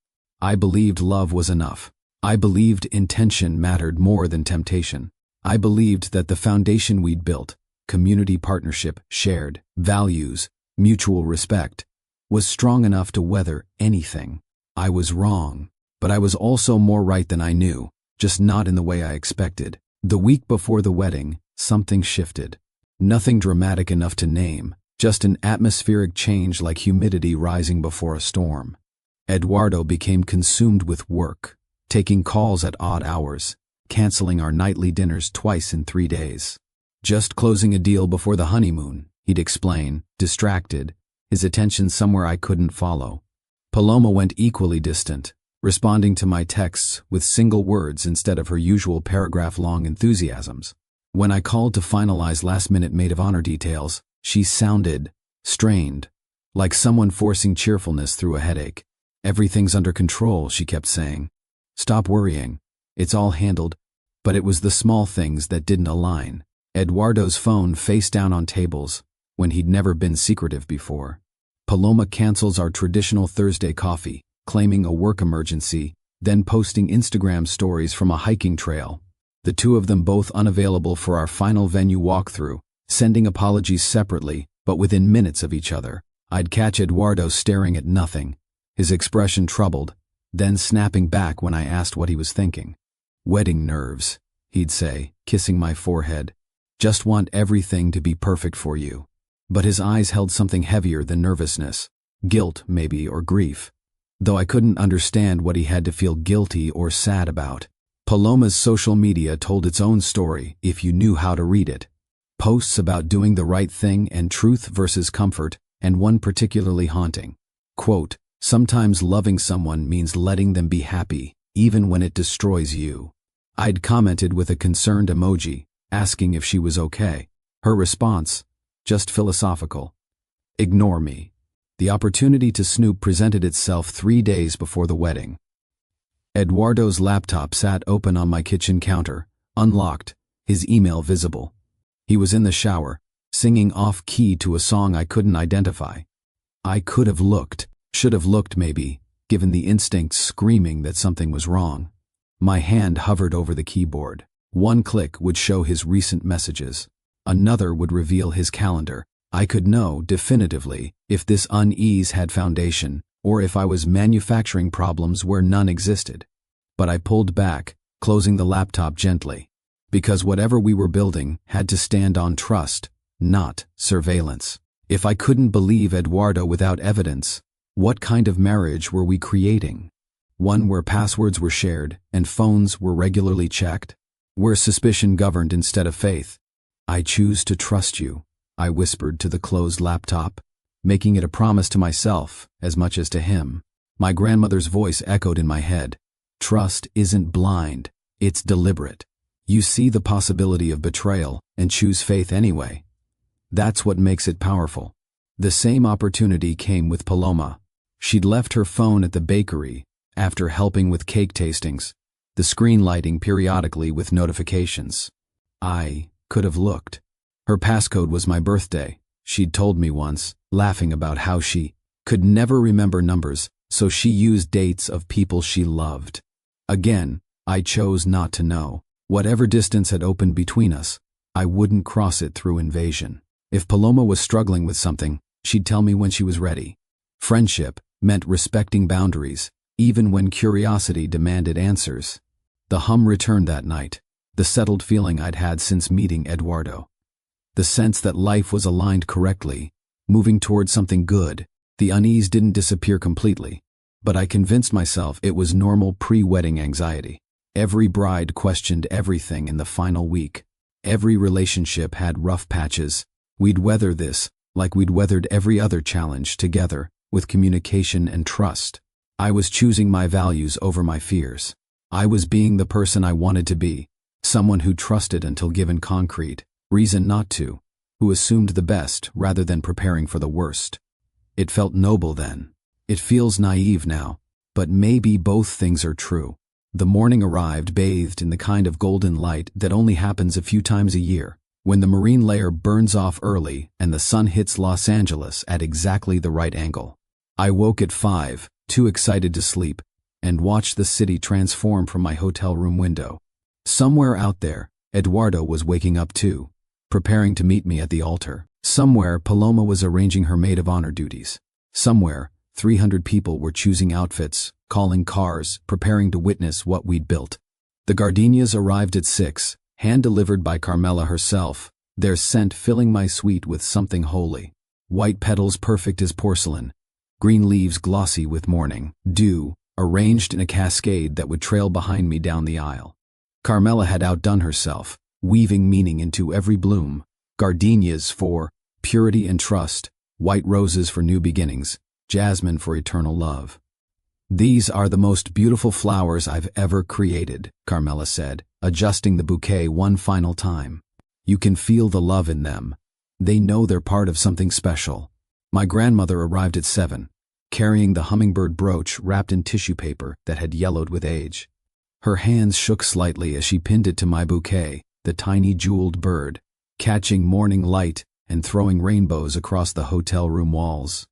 I believed love was enough. I believed intention mattered more than temptation. I believed that the foundation we'd built, community partnership, shared values, mutual respect, was strong enough to weather anything. I was wrong, but I was also more right than I knew, just not in the way I expected. The week before the wedding, something shifted. Nothing dramatic enough to name, just an atmospheric change like humidity rising before a storm. Eduardo became consumed with work, taking calls at odd hours, canceling our nightly dinners twice in 3 days. "Just closing a deal before the honeymoon," he'd explain, distracted, his attention somewhere I couldn't follow. Paloma went equally distant, responding to my texts with single words instead of her usual paragraph-long enthusiasms. When I called to finalize last-minute maid of honor details, she sounded strained, like someone forcing cheerfulness through a headache. "Everything's under control," she kept saying. "Stop worrying. It's all handled." But it was the small things that didn't align. Eduardo's phone face down on tables, when he'd never been secretive before. Paloma cancels our traditional Thursday coffee, claiming a work emergency, then posting Instagram stories from a hiking trail. The two of them both unavailable for our final venue walkthrough, sending apologies separately, but within minutes of each other. I'd catch Eduardo staring at nothing, his expression troubled, then snapping back when I asked what he was thinking. "Wedding nerves," he'd say, kissing my forehead. "Just want everything to be perfect for you." But his eyes held something heavier than nervousness, guilt maybe, or grief, though I couldn't understand what he had to feel guilty or sad about. Paloma's social media told its own story if you knew how to read it. Posts about doing the right thing and truth versus comfort, and one particularly haunting. Quote, "Sometimes loving someone means letting them be happy, even when it destroys you." I'd commented with a concerned emoji, asking if she was okay. Her response, just philosophical. "Ignore me." The opportunity to snoop presented itself 3 days before the wedding. Eduardo's laptop sat open on my kitchen counter, unlocked, his email visible. He was in the shower, singing off-key to a song I couldn't identify. I could have looked, should have looked maybe, given the instinct screaming that something was wrong. My hand hovered over the keyboard. One click would show his recent messages. Another would reveal his calendar. I could know definitively if this unease had foundation or if I was manufacturing problems where none existed. But I pulled back, closing the laptop gently, because whatever we were building had to stand on trust, not surveillance. If I couldn't believe Eduardo without evidence, what kind of marriage were we creating? One where passwords were shared and phones were regularly checked? Where suspicion governed instead of faith? "I choose to trust you," I whispered to the closed laptop, making it a promise to myself as much as to him. My grandmother's voice echoed in my head. "Trust isn't blind, it's deliberate. You see the possibility of betrayal and choose faith anyway. That's what makes it powerful." The same opportunity came with Paloma. She'd left her phone at the bakery after helping with cake tastings, the screen lighting periodically with notifications. I could have looked. Her passcode was my birthday. She'd told me once, laughing about how she could never remember numbers, so she used dates of people she loved. Again, I chose not to know. Whatever distance had opened between us, I wouldn't cross it through invasion. If Paloma was struggling with something, she'd tell me when she was ready. Friendship meant respecting boundaries, even when curiosity demanded answers. The hum returned that night, the settled feeling I'd had since meeting Eduardo. The sense that life was aligned correctly, moving towards something good. The unease didn't disappear completely, but I convinced myself it was normal pre-wedding anxiety. Every bride questioned everything in the final week. Every relationship had rough patches. We'd weather this like we'd weathered every other challenge together, with communication and trust. I was choosing my values over my fears. I was being the person I wanted to be, someone who trusted until given concrete reason not to, who assumed the best rather than preparing for the worst. It felt noble then. It feels naive now, but maybe both things are true. The morning arrived bathed in the kind of golden light that only happens a few times a year, when the marine layer burns off early and the sun hits Los Angeles at exactly the right angle. I woke at 5, too excited to sleep, and watched the city transform from my hotel room window. Somewhere out there, Eduardo was waking up too, preparing to meet me at the altar. Somewhere, Paloma was arranging her maid of honor duties. Somewhere, 300 people were choosing outfits, calling cars, preparing to witness what we'd built. The gardenias arrived at 6, hand-delivered by Carmela herself, their scent filling my suite with something holy. White petals perfect as porcelain, green leaves glossy with morning dew, arranged in a cascade that would trail behind me down the aisle. Carmela had outdone herself, weaving meaning into every bloom. Gardenias for purity and trust, white roses for new beginnings, jasmine for eternal love. "These are the most beautiful flowers I've ever created," Carmela said, adjusting the bouquet one final time. "You can feel the love in them. They know they're part of something special." My grandmother arrived at 7, carrying the hummingbird brooch wrapped in tissue paper that had yellowed with age. Her hands shook slightly as she pinned it to my bouquet, the tiny jeweled bird, catching morning light and throwing rainbows across the hotel room walls.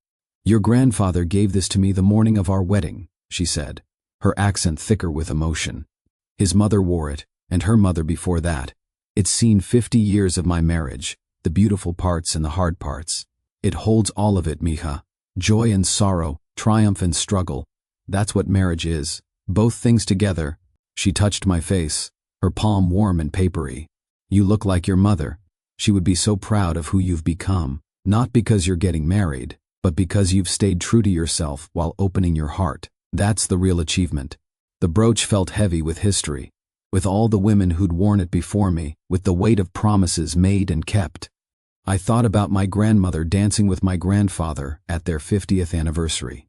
"Your grandfather gave this to me the morning of our wedding," she said, her accent thicker with emotion. "His mother wore it, and her mother before that. It's seen 50 years of my marriage, the beautiful parts and the hard parts. It holds all of it, mija. Joy and sorrow, triumph and struggle. That's what marriage is. Both things together." She touched my face, her palm warm and papery. "You look like your mother. She would be so proud of who you've become, not because you're getting married, but because you've stayed true to yourself while opening your heart. That's the real achievement." The brooch felt heavy with history, with all the women who'd worn it before me, with the weight of promises made and kept. I thought about my grandmother dancing with my grandfather at their 50th anniversary.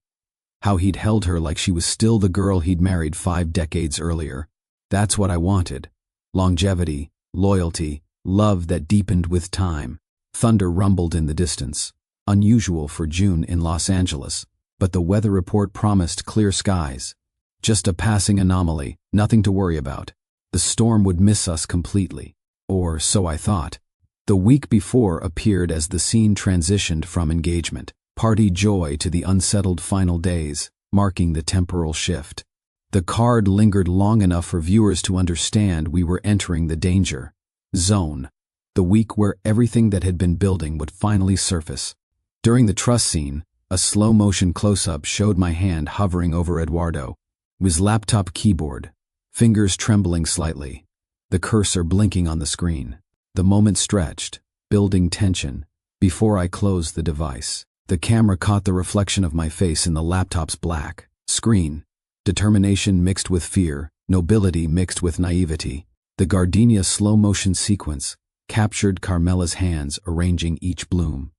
How he'd held her like she was still the girl he'd married 5 decades earlier. That's what I wanted. Longevity, loyalty, love that deepened with time. Thunder rumbled in the distance, unusual for June in Los Angeles, but the weather report promised clear skies. Just a passing anomaly, nothing to worry about. The storm would miss us completely. Or so I thought. The week before appeared as the scene transitioned from engagement, party joy to the unsettled final days, marking the temporal shift. The card lingered long enough for viewers to understand we were entering the danger zone. The the week where everything that had been building would finally surface. During the trust scene, a slow-motion close-up showed my hand hovering over Eduardo, his laptop keyboard, fingers trembling slightly, the cursor blinking on the screen. The moment stretched, building tension. Before I closed the device, the camera caught the reflection of my face in the laptop's black screen. Determination mixed with fear, nobility mixed with naivety. The gardenia slow-motion sequence captured Carmela's hands arranging each bloom.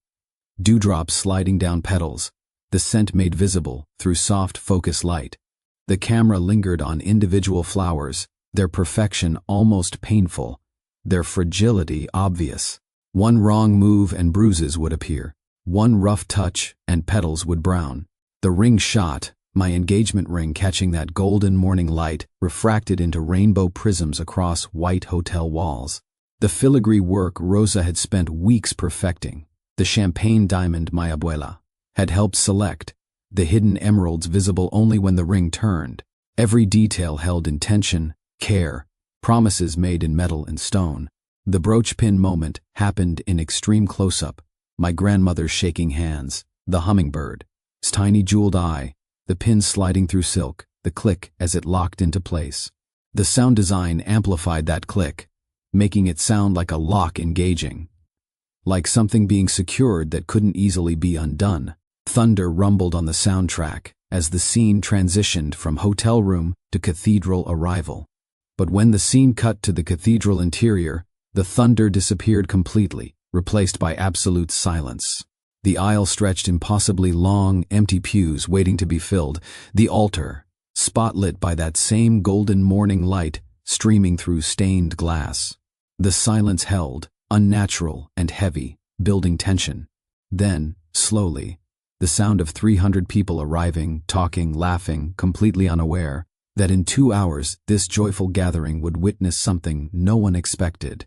Dewdrops sliding down petals, the scent made visible through soft focus light. The camera lingered on individual flowers, their perfection almost painful, their fragility obvious. One wrong move and bruises would appear. One rough touch and petals would brown. The ring shot, my engagement ring catching that golden morning light, refracted into rainbow prisms across white hotel walls. The filigree work Rosa had spent weeks perfecting. The champagne diamond my abuela had helped select. The hidden emeralds visible only when the ring turned. Every detail held intention, care, promises made in metal and stone. The brooch pin moment happened in extreme close-up. My grandmother's shaking hands, the hummingbird's tiny jeweled eye, the pin sliding through silk, the click as it locked into place. The sound design amplified that click, making it sound like a lock engaging, like something being secured that couldn't easily be undone. Thunder rumbled on the soundtrack as the scene transitioned from hotel room to cathedral arrival. But when the scene cut to the cathedral interior, the thunder disappeared completely, replaced by absolute silence. The aisle stretched impossibly long, empty pews waiting to be filled, the altar, spotlit by that same golden morning light streaming through stained glass. The silence held, unnatural and heavy, building tension. Then, slowly, the sound of 300 people arriving, talking, laughing, completely unaware that in 2 hours this joyful gathering would witness something no one expected.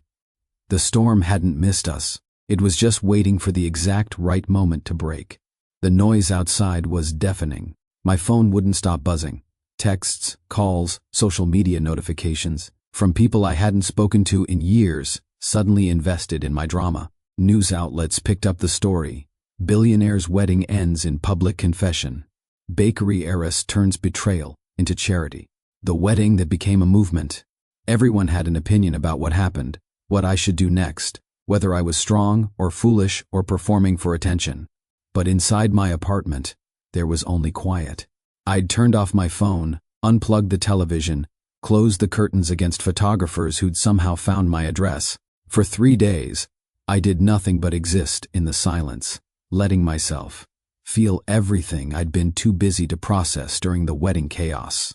The storm hadn't missed us. It was just waiting for the exact right moment to break. The noise outside was deafening. My phone wouldn't stop buzzing. Texts, calls, social media notifications from people I hadn't spoken to in years, suddenly invested in my drama. News outlets picked up the story. Billionaire's wedding ends in public confession. Bakery heiress turns betrayal into charity. The wedding that became a movement. Everyone had an opinion about what happened, what I should do next, whether I was strong or foolish or performing for attention. But inside my apartment, there was only quiet. I'd turned off my phone, unplugged the television, closed the curtains against photographers who'd somehow found my address. For 3 days, I did nothing but exist in the silence, letting myself feel everything I'd been too busy to process during the wedding chaos.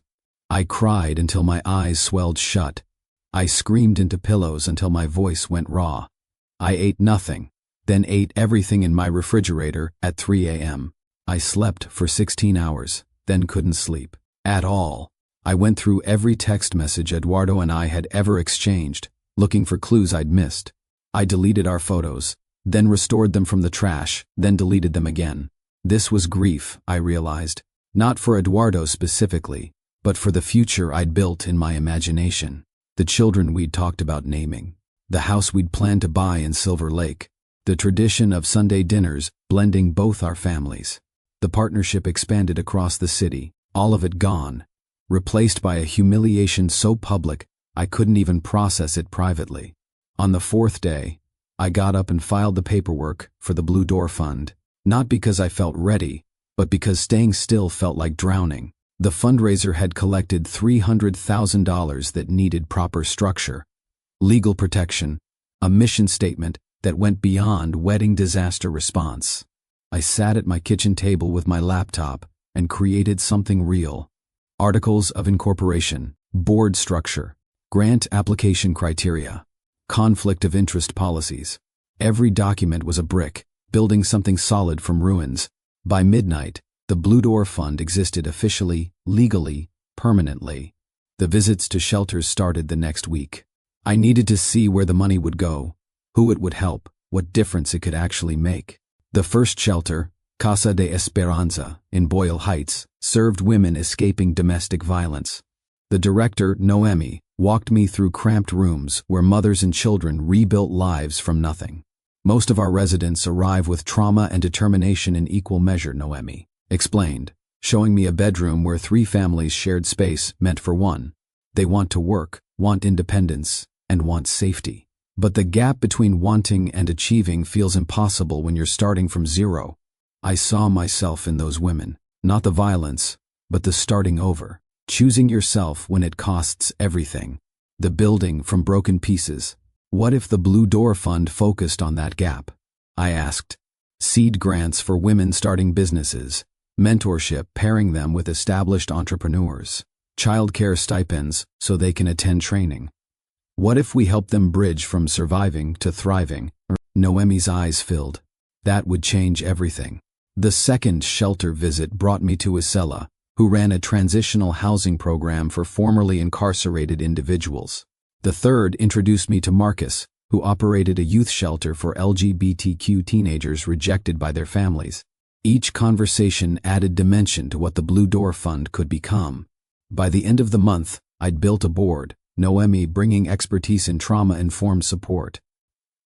I cried until my eyes swelled shut. I screamed into pillows until my voice went raw. I ate nothing, then ate everything in my refrigerator at 3 a.m. I slept for 16 hours, then couldn't sleep at all. I went through every text message Eduardo and I had ever exchanged, looking for clues I'd missed. I deleted our photos, then restored them from the trash, then deleted them again. This was grief, I realized, not for Eduardo specifically, but for the future I'd built in my imagination. The children we'd talked about naming, the house we'd planned to buy in Silver Lake, the tradition of Sunday dinners blending both our families. The partnership expanded across the city, all of it gone, replaced by a humiliation so public I couldn't even process it privately. On the 4th day, I got up and filed the paperwork for the Blue Door Fund, not because I felt ready, but because staying still felt like drowning. The fundraiser had collected $300,000 that needed proper structure, legal protection, a mission statement that went beyond wedding disaster response. I sat at my kitchen table with my laptop and created something real. Articles of incorporation, board structure, grant application criteria, conflict of interest policies. Every document was a brick, building something solid from ruins. By midnight, the Blue Door Fund existed officially, legally, permanently. The visits to shelters started the next week. I needed to see where the money would go, who it would help, what difference it could actually make. The first shelter, Casa de Esperanza, in Boyle Heights, served women escaping domestic violence. The director, Noemi, walked me through cramped rooms where mothers and children rebuilt lives from nothing. Most of our residents arrive with trauma and determination in equal measure, Noemi explained, showing me a bedroom where 3 families shared space meant for one. They want to work, want independence, and want safety. But the gap between wanting and achieving feels impossible when you're starting from zero. I saw myself in those women, not the violence, but the starting over, choosing yourself when it costs everything, the building from broken pieces. What if the Blue Door Fund focused on that gap? I asked. Seed grants for women starting businesses, mentorship pairing them with established entrepreneurs, childcare stipends so they can attend training. What if we help them bridge from surviving to thriving? Noemi's eyes filled. That would change everything. The second shelter visit brought me to Isela, who ran a transitional housing program for formerly incarcerated individuals. The third introduced me to Marcus, who operated a youth shelter for LGBTQ teenagers rejected by their families. Each conversation added dimension to what the Blue Door Fund could become. By the end of the month, I'd built a board, Noemi bringing expertise in trauma-informed support,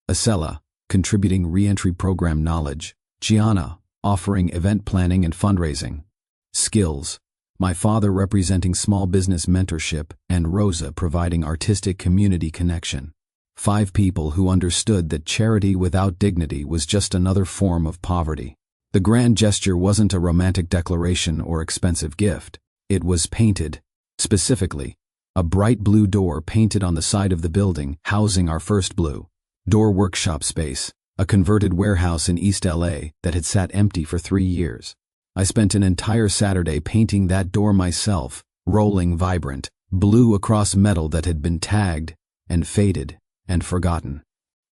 Isela contributing re-entry program knowledge, Gianna offering event planning and fundraising skills, my father representing small business mentorship, and Rosa providing artistic community connection. 5 people who understood that charity without dignity was just another form of poverty. The grand gesture wasn't a romantic declaration or expensive gift. It was painted. Specifically, a bright blue door painted on the side of the building housing our first Blue Door workshop space, a converted warehouse in East LA that had sat empty for 3 years. I spent an entire Saturday painting that door myself, rolling vibrant blue across metal that had been tagged and faded and forgotten.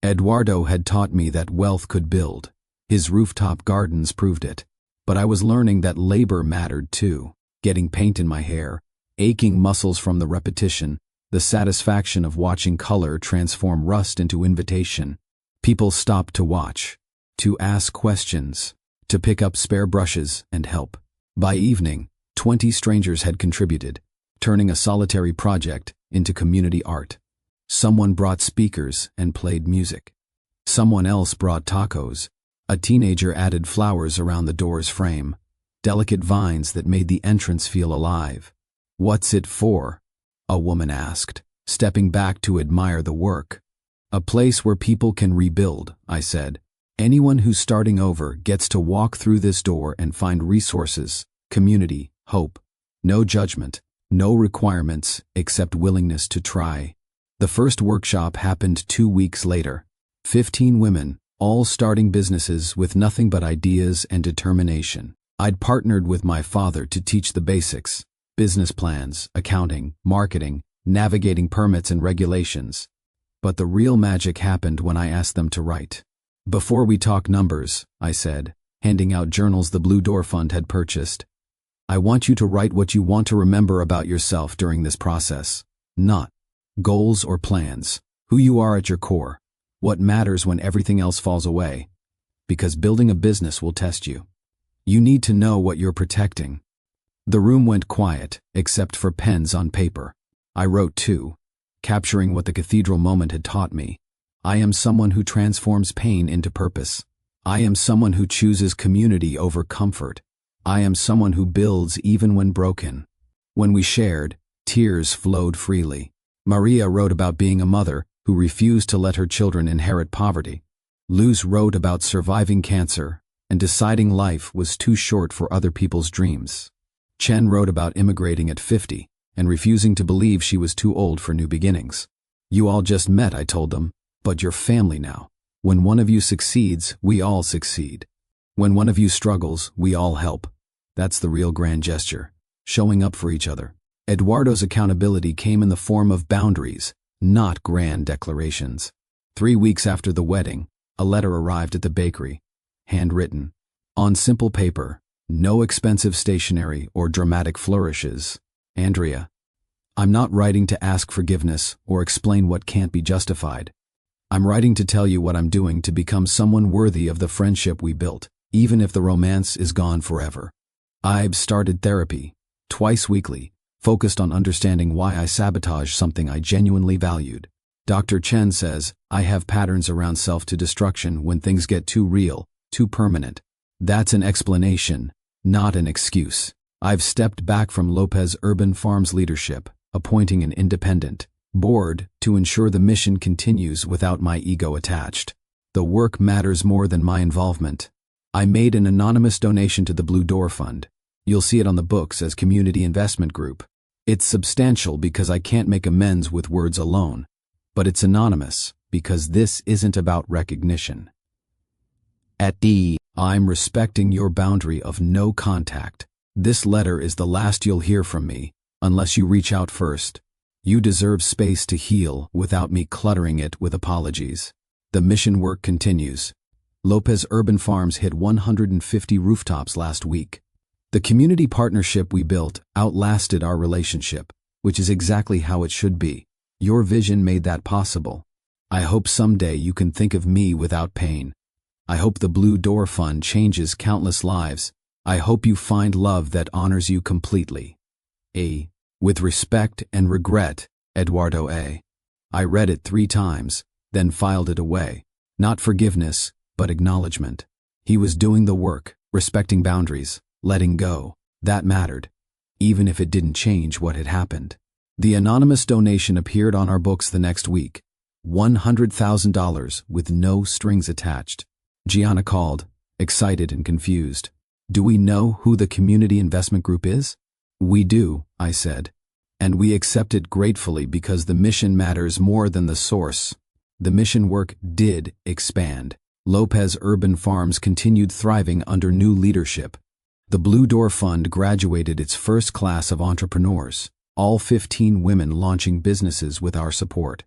Eduardo had taught me that wealth could build. His rooftop gardens proved it. But I was learning that labor mattered too. Getting paint in my hair, aching muscles from the repetition, the satisfaction of watching color transform rust into invitation. People stopped to watch, to ask questions, to pick up spare brushes and help. By evening, 20 strangers had contributed, turning a solitary project into community art. Someone brought speakers and played music. Someone else brought tacos. A teenager added flowers around the door's frame, delicate vines that made the entrance feel alive. "What's it for?" a woman asked, stepping back to admire the work. "A place where people can rebuild," I said. "Anyone who's starting over gets to walk through this door and find resources, community, hope. No judgment, no requirements except willingness to try." The first workshop happened 2 weeks later. 15 women, all starting businesses with nothing but ideas and determination. I'd partnered with my father to teach the basics: business plans, accounting, marketing, navigating permits and regulations. But the real magic happened when I asked them to write. "Before we talk numbers," I said, handing out journals the Blue Door Fund had purchased, "I want you to write what you want to remember about yourself during this process. Not goals or plans, who you are at your core, what matters when everything else falls away. Because building a business will test you. You need to know what you're protecting." The room went quiet, except for pens on paper. I wrote too, capturing what the cathedral moment had taught me. I am someone who transforms pain into purpose. I am someone who chooses community over comfort. I am someone who builds even when broken. When we shared, tears flowed freely. Maria wrote about being a mother who refused to let her children inherit poverty. Luz wrote about surviving cancer and deciding life was too short for other people's dreams. Chen wrote about immigrating at 50 and refusing to believe she was too old for new beginnings. "You all just met," I told them, "but you're family now. When one of you succeeds, we all succeed. When one of you struggles, we all help. That's the real grand gesture, showing up for each other." Eduardo's accountability came in the form of boundaries, not grand declarations. 3 weeks after the wedding, a letter arrived at the bakery, handwritten, on simple paper, no expensive stationery or dramatic flourishes. "Andrea, I'm not writing to ask forgiveness or explain what can't be justified. I'm writing to tell you what I'm doing to become someone worthy of the friendship we built, even if the romance is gone forever. I've started therapy, twice weekly, focused on understanding why I sabotaged something I genuinely valued. Dr. Chen says, I have patterns around self-destruction when things get too real, too permanent. That's an explanation, not an excuse. I've stepped back from Lopez Urban Farms leadership, appointing an independent board to ensure the mission continues without my ego attached. The work matters more than my involvement. I made an anonymous donation to the Blue Door Fund. You'll see it on the books as Community Investment Group. It's substantial because I can't make amends with words alone, but it's anonymous because this isn't about recognition. I'm respecting your boundary of no contact. This letter is the last you'll hear from me, unless you reach out first. You deserve space to heal without me cluttering it with apologies. The mission work continues. Lopez Urban Farms hit 150 rooftops last week. The community partnership we built outlasted our relationship, which is exactly how it should be. Your vision made that possible. I hope someday you can think of me without pain. I hope the Blue Door Fund changes countless lives. I hope you find love that honors you completely. With respect and regret, Eduardo A. I read it 3 times, then filed it away. Not forgiveness, but acknowledgement. He was doing the work, respecting boundaries, letting go. That mattered, even if it didn't change what had happened. The anonymous donation appeared on our books the next week. $100,000 with no strings attached. Gianna called, excited and confused. Do we know who the Community Investment Group is? We do, I said. And we accept it gratefully because the mission matters more than the source. The mission work did expand. Lopez Urban Farms continued thriving under new leadership. The Blue Door Fund graduated its first class of entrepreneurs, all 15 women launching businesses with our support.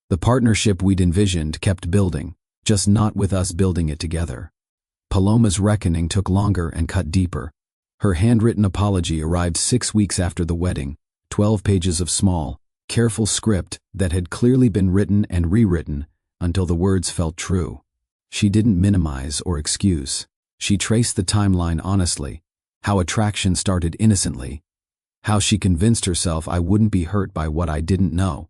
The partnership we'd envisioned kept building, just not with us building it together. Paloma's reckoning took longer and cut deeper. Her handwritten apology arrived 6 weeks after the wedding, 12 pages of small, careful script that had clearly been written and rewritten until the words felt true. She didn't minimize or excuse. She traced the timeline honestly, how attraction started innocently, how she convinced herself I wouldn't be hurt by what I didn't know,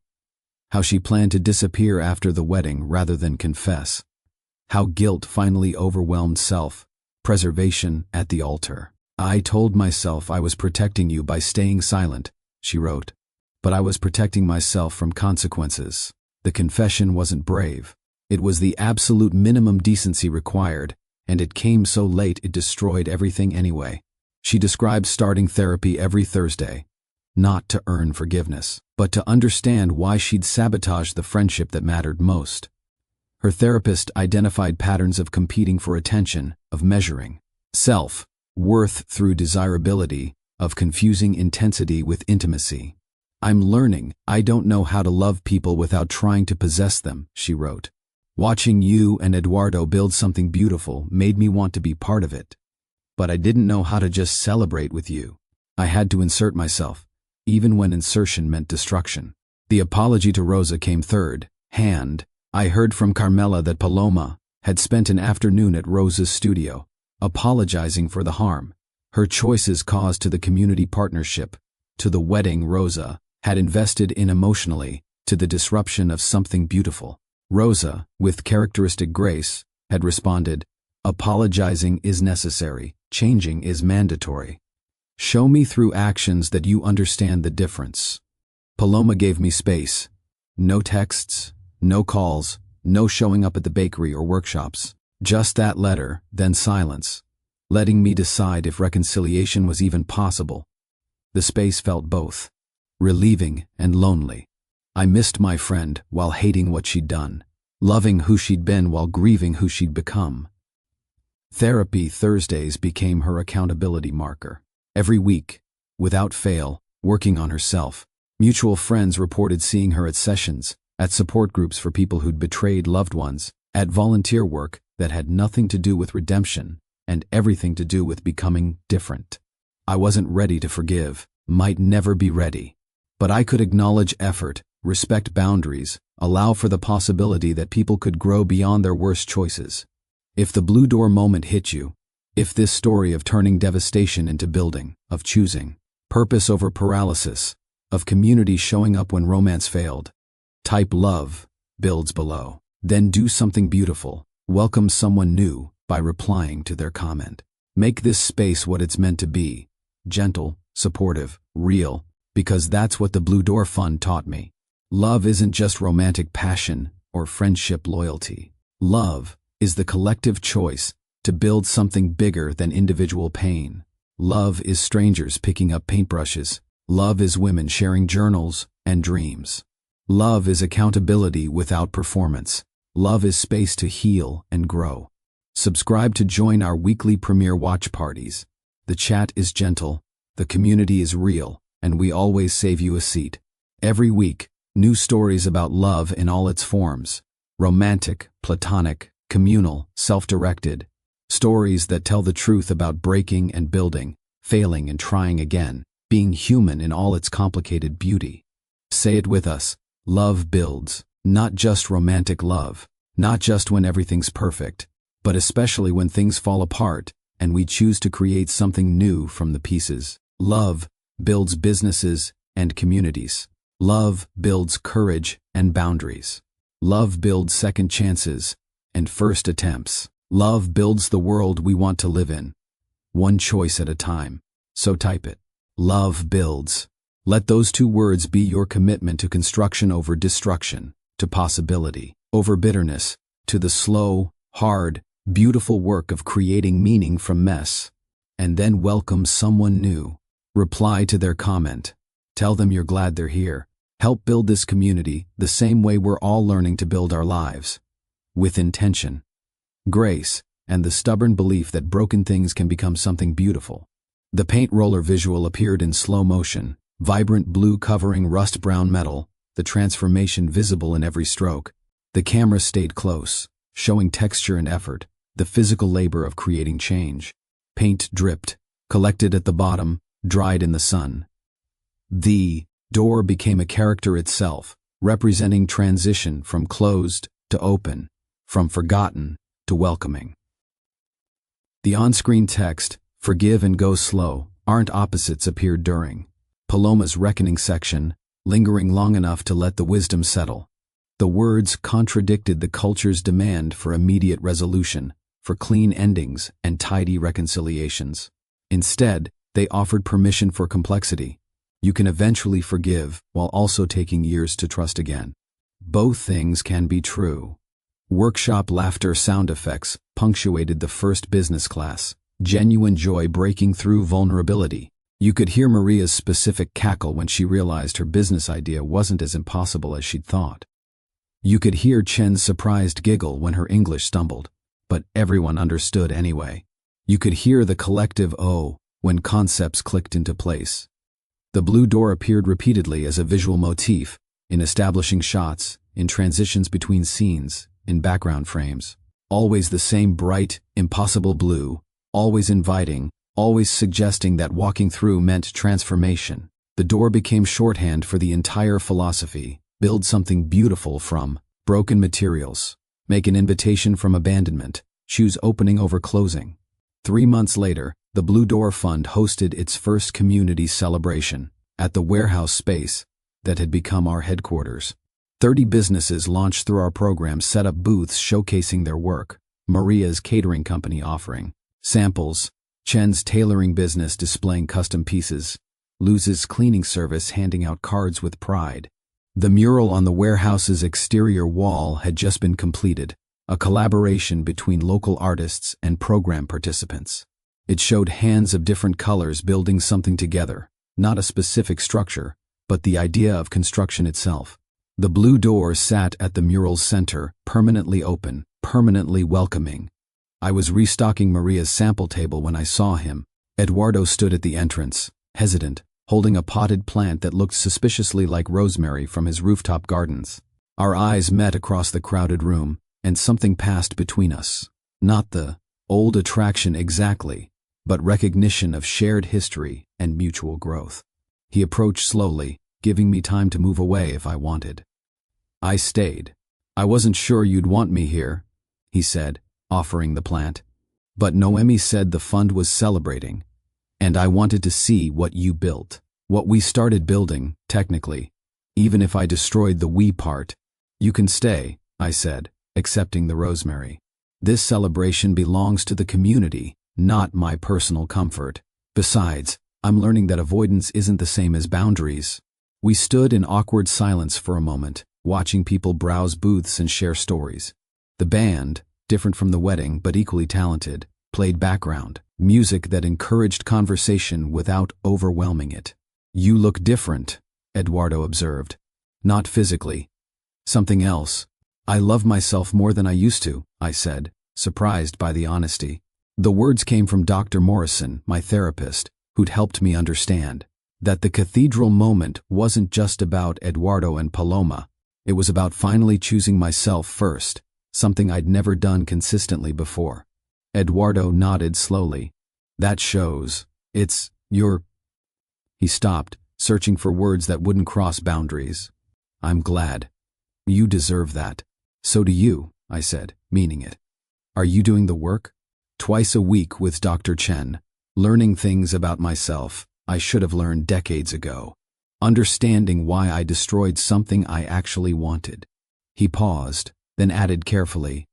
how she planned to disappear after the wedding rather than confess, how guilt finally overwhelmed self-preservation at the altar. I told myself I was protecting you by staying silent, she wrote, but I was protecting myself from consequences. The confession wasn't brave. It was the absolute minimum decency required, and it came so late it destroyed everything anyway. She described starting therapy every Thursday, not to earn forgiveness, but to understand why she'd sabotaged the friendship that mattered most. Her therapist identified patterns of competing for attention, of measuring self-worth through desirability, of confusing intensity with intimacy. I'm learning I don't know how to love people without trying to possess them, she wrote. Watching you and Eduardo build something beautiful made me want to be part of it. But I didn't know how to just celebrate with you. I had to insert myself, even when insertion meant destruction. The apology to Rosa came third hand. I heard from Carmela that Paloma had spent an afternoon at Rosa's studio, apologizing for the harm her choices caused to the community partnership, to the wedding Rosa had invested in emotionally, to the disruption of something beautiful. Rosa, with characteristic grace, had responded, apologizing is necessary, changing is mandatory. Show me through actions that you understand the difference. Paloma gave me space. No texts, no calls, no showing up at the bakery or workshops. Just that letter, then silence, letting me decide if reconciliation was even possible. The space felt both relieving and lonely. I missed my friend while hating what she'd done, loving who she'd been while grieving who she'd become. Therapy Thursdays became her accountability marker. Every week, without fail, working on herself. Mutual friends reported seeing her at sessions, at support groups for people who'd betrayed loved ones, at volunteer work that had nothing to do with redemption and everything to do with becoming different. I wasn't ready to forgive, might never be ready. But I could acknowledge effort, respect boundaries, allow for the possibility that people could grow beyond their worst choices. If the Blue Door moment hit you, if this story of turning devastation into building, of choosing, Purpose over paralysis, of community showing up when romance failed. Type love builds below. Then do something beautiful. Welcome someone new by replying to their comment. Make this space what it's meant to be. Gentle, supportive, real, because that's what the Blue Door Fund taught me. Love isn't just romantic passion or friendship loyalty. Love is the collective choice to build something bigger than individual pain. Love is strangers picking up paintbrushes. Love is women sharing journals and dreams. Love is accountability without performance. Love is space to heal and grow. Subscribe to join our weekly premiere watch parties. The chat is gentle, the community is real, and we always save you a seat. Every week, new stories about love in all its forms. Romantic, platonic, communal, self-directed. Stories that tell the truth about breaking and building, failing and trying again, being human in all its complicated beauty. Say it with us. Love builds, not just romantic love, not just when everything's perfect, but especially when things fall apart and we choose to create something new from the pieces. Love builds businesses and communities. Love builds courage and boundaries. Love builds second chances and first attempts. Love builds the world we want to live in. One choice at a time. So type it. Love builds. Let those two words be your commitment to construction over destruction, to possibility over bitterness, to the slow, hard, beautiful work of creating meaning from mess. And then welcome someone new. Reply to their comment. Tell them you're glad they're here. Help build this community the same way we're all learning to build our lives. With intention, grace, and the stubborn belief that broken things can become something beautiful. The paint roller visual appeared in slow motion, vibrant blue covering rust-brown metal, the transformation visible in every stroke. The camera stayed close, showing texture and effort, the physical labor of creating change. Paint dripped, collected at the bottom, dried in the sun. The door became a character itself, representing transition from closed to open, from forgotten to welcoming. The on-screen text, "Forgive and go slow," aren't opposites appeared during Paloma's reckoning section, lingering long enough to let the wisdom settle. The words contradicted the culture's demand for immediate resolution, for clean endings and tidy reconciliations. Instead, they offered permission for complexity. You can eventually forgive while also taking years to trust again. Both things can be true. Workshop laughter sound effects punctuated the first business class, genuine joy breaking through vulnerability. You could hear Maria's specific cackle when she realized her business idea wasn't as impossible as she'd thought. You could hear Chen's surprised giggle when her English stumbled, but everyone understood anyway. You could hear the collective "oh" when concepts clicked into place. The blue door appeared repeatedly as a visual motif, in establishing shots, in transitions between scenes, in background frames. Always the same bright, impossible blue, always inviting, always suggesting that walking through meant transformation. The door became shorthand for the entire philosophy. Build something beautiful from broken materials. Make an invitation from abandonment. Choose opening over closing. 3 months later, the Blue Door Fund hosted its first community celebration at the warehouse space that had become our headquarters. 30 businesses launched through our program set up booths showcasing their work. Maria's catering company offering samples, Chen's tailoring business displaying custom pieces, Luz's cleaning service handing out cards with pride. The mural on the warehouse's exterior wall had just been completed, a collaboration between local artists and program participants. It showed hands of different colors building something together, not a specific structure, but the idea of construction itself. The blue door sat at the mural's center, permanently open, permanently welcoming. I was restocking Maria's sample table when I saw him. Eduardo stood at the entrance, hesitant, holding a potted plant that looked suspiciously like rosemary from his rooftop gardens. Our eyes met across the crowded room, and something passed between us. Not the old attraction exactly, but recognition of shared history and mutual growth. He approached slowly, giving me time to move away if I wanted. I stayed. "I wasn't sure you'd want me here," he said, offering the plant. "But Noemi said the fund was celebrating." And I wanted to see what you built. What we started building, technically. Even if I destroyed the we part. You can stay, I said, accepting the rosemary. This celebration belongs to the community, not my personal comfort. Besides, I'm learning that avoidance isn't the same as boundaries. We stood in awkward silence for a moment, watching people browse booths and share stories. The band, different from the wedding but equally talented, played background music that encouraged conversation without overwhelming it. You look different, Eduardo observed. Not physically. Something else. I love myself more than I used to, I said, surprised by the honesty. The words came from Dr. Morrison, my therapist, who'd helped me understand that the cathedral moment wasn't just about Eduardo and Paloma. It was about finally choosing myself first, something I'd never done consistently before. Eduardo nodded slowly. That shows. You're... He stopped, searching for words that wouldn't cross boundaries. I'm glad. You deserve that. So do you, I said, meaning it. Are you doing the work? Twice a week with Dr. Chen, learning things about myself I should have learned decades ago. Understanding why I destroyed something I actually wanted. He paused, then added carefully,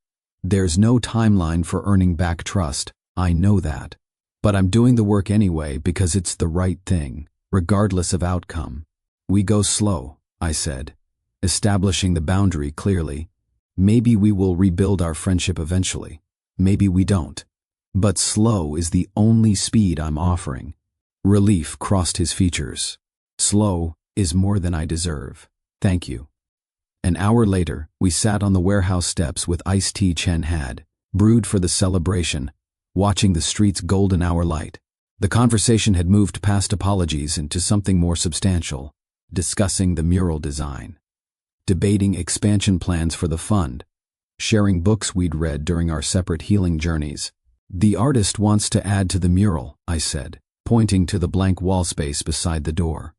there's no timeline for earning back trust, I know that. But I'm doing the work anyway because it's the right thing, regardless of outcome. We go slow, I said, establishing the boundary clearly. Maybe we will rebuild our friendship eventually. Maybe we don't. But slow is the only speed I'm offering. Relief crossed his features. Slow is more than I deserve. Thank you. An hour later, we sat on the warehouse steps with iced tea Chen had, brewed for the celebration, watching the street's golden hour light. The conversation had moved past apologies into something more substantial, discussing the mural design, debating expansion plans for the fund, sharing books we'd read during our separate healing journeys. The artist wants to add to the mural, I said, pointing to the blank wall space beside the door.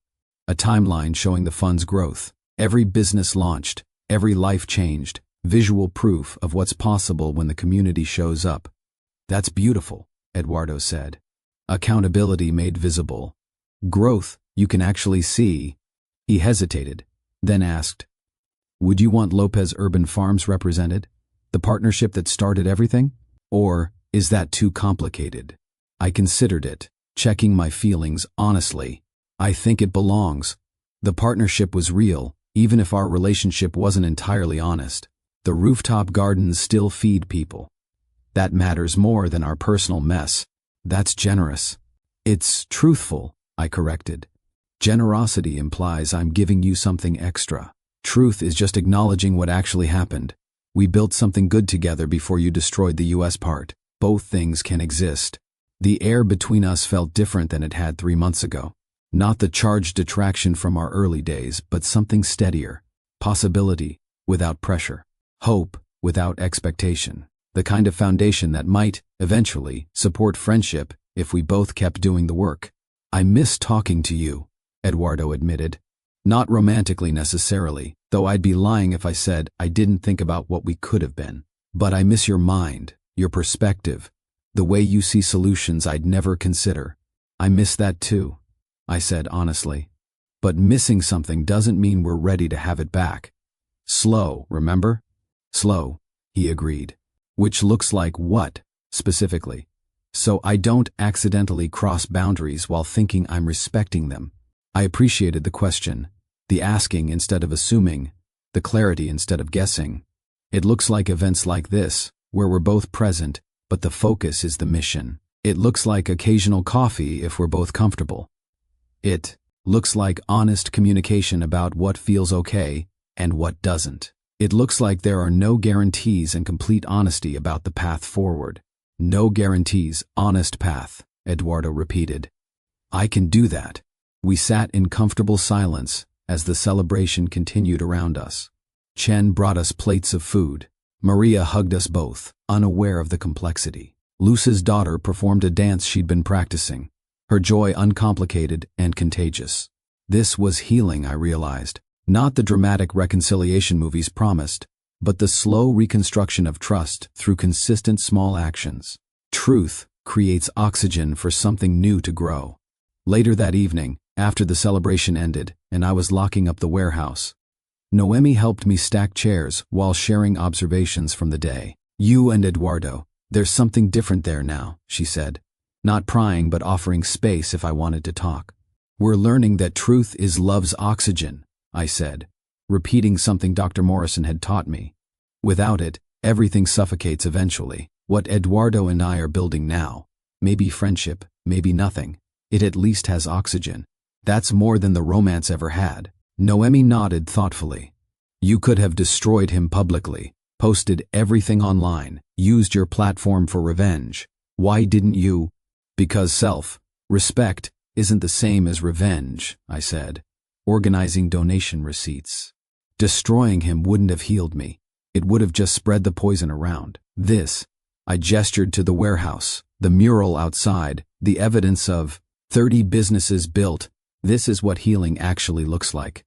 A timeline showing the fund's growth. Every business launched, every life changed, visual proof of what's possible when the community shows up. That's beautiful, Eduardo said. Accountability made visible. Growth you can actually see. He hesitated, then asked, would you want Lopez Urban Farms represented? The partnership that started everything? Or is that too complicated? I considered it, checking my feelings honestly. I think it belongs. The partnership was real, even if our relationship wasn't entirely honest. The rooftop gardens still feed people. That matters more than our personal mess. That's generous. It's truthful, I corrected. Generosity implies I'm giving you something extra. Truth is just acknowledging what actually happened. We built something good together before you destroyed the US part. Both things can exist. The air between us felt different than it had 3 months ago. Not the charged attraction from our early days, but something steadier. Possibility without pressure. Hope without expectation. The kind of foundation that might, eventually, support friendship if we both kept doing the work. I miss talking to you, Eduardo admitted. Not romantically necessarily, though I'd be lying if I said I didn't think about what we could have been. But I miss your mind, your perspective, the way you see solutions I'd never consider. I miss that too, I said honestly. But missing something doesn't mean we're ready to have it back. Slow, remember? Slow, he agreed. Which looks like what, specifically? So I don't accidentally cross boundaries while thinking I'm respecting them. I appreciated the question, the asking instead of assuming, the clarity instead of guessing. It looks like events like this, where we're both present, but the focus is the mission. It looks like occasional coffee if we're both comfortable. It looks like honest communication about what feels okay and what doesn't. It looks like there are no guarantees and complete honesty about the path forward. No guarantees, honest path, Eduardo repeated. I can do that. We sat in comfortable silence as the celebration continued around us. Chen brought us plates of food. Maria hugged us both, unaware of the complexity. Luce's daughter performed a dance she'd been practicing, her joy uncomplicated and contagious. This was healing, I realized. Not the dramatic reconciliation movies promised, but the slow reconstruction of trust through consistent small actions. Truth creates oxygen for something new to grow. Later that evening, after the celebration ended and I was locking up the warehouse, Noemi helped me stack chairs while sharing observations from the day. "You and Eduardo, there's something different there now," she said, not prying but offering space if I wanted to talk. "We're learning that truth is love's oxygen," I said, repeating something Dr. Morrison had taught me. "Without it, everything suffocates eventually. What Eduardo and I are building now, maybe friendship, maybe nothing, it at least has oxygen. That's more than the romance ever had." Noemi nodded thoughtfully. "You could have destroyed him publicly, posted everything online, used your platform for revenge. Why didn't you?" "Because self-respect isn't the same as revenge," I said, organizing donation receipts. "Destroying him wouldn't have healed me. It would have just spread the poison around. This," I gestured to the warehouse, the mural outside, the evidence of 30 businesses built. "This is what healing actually looks like.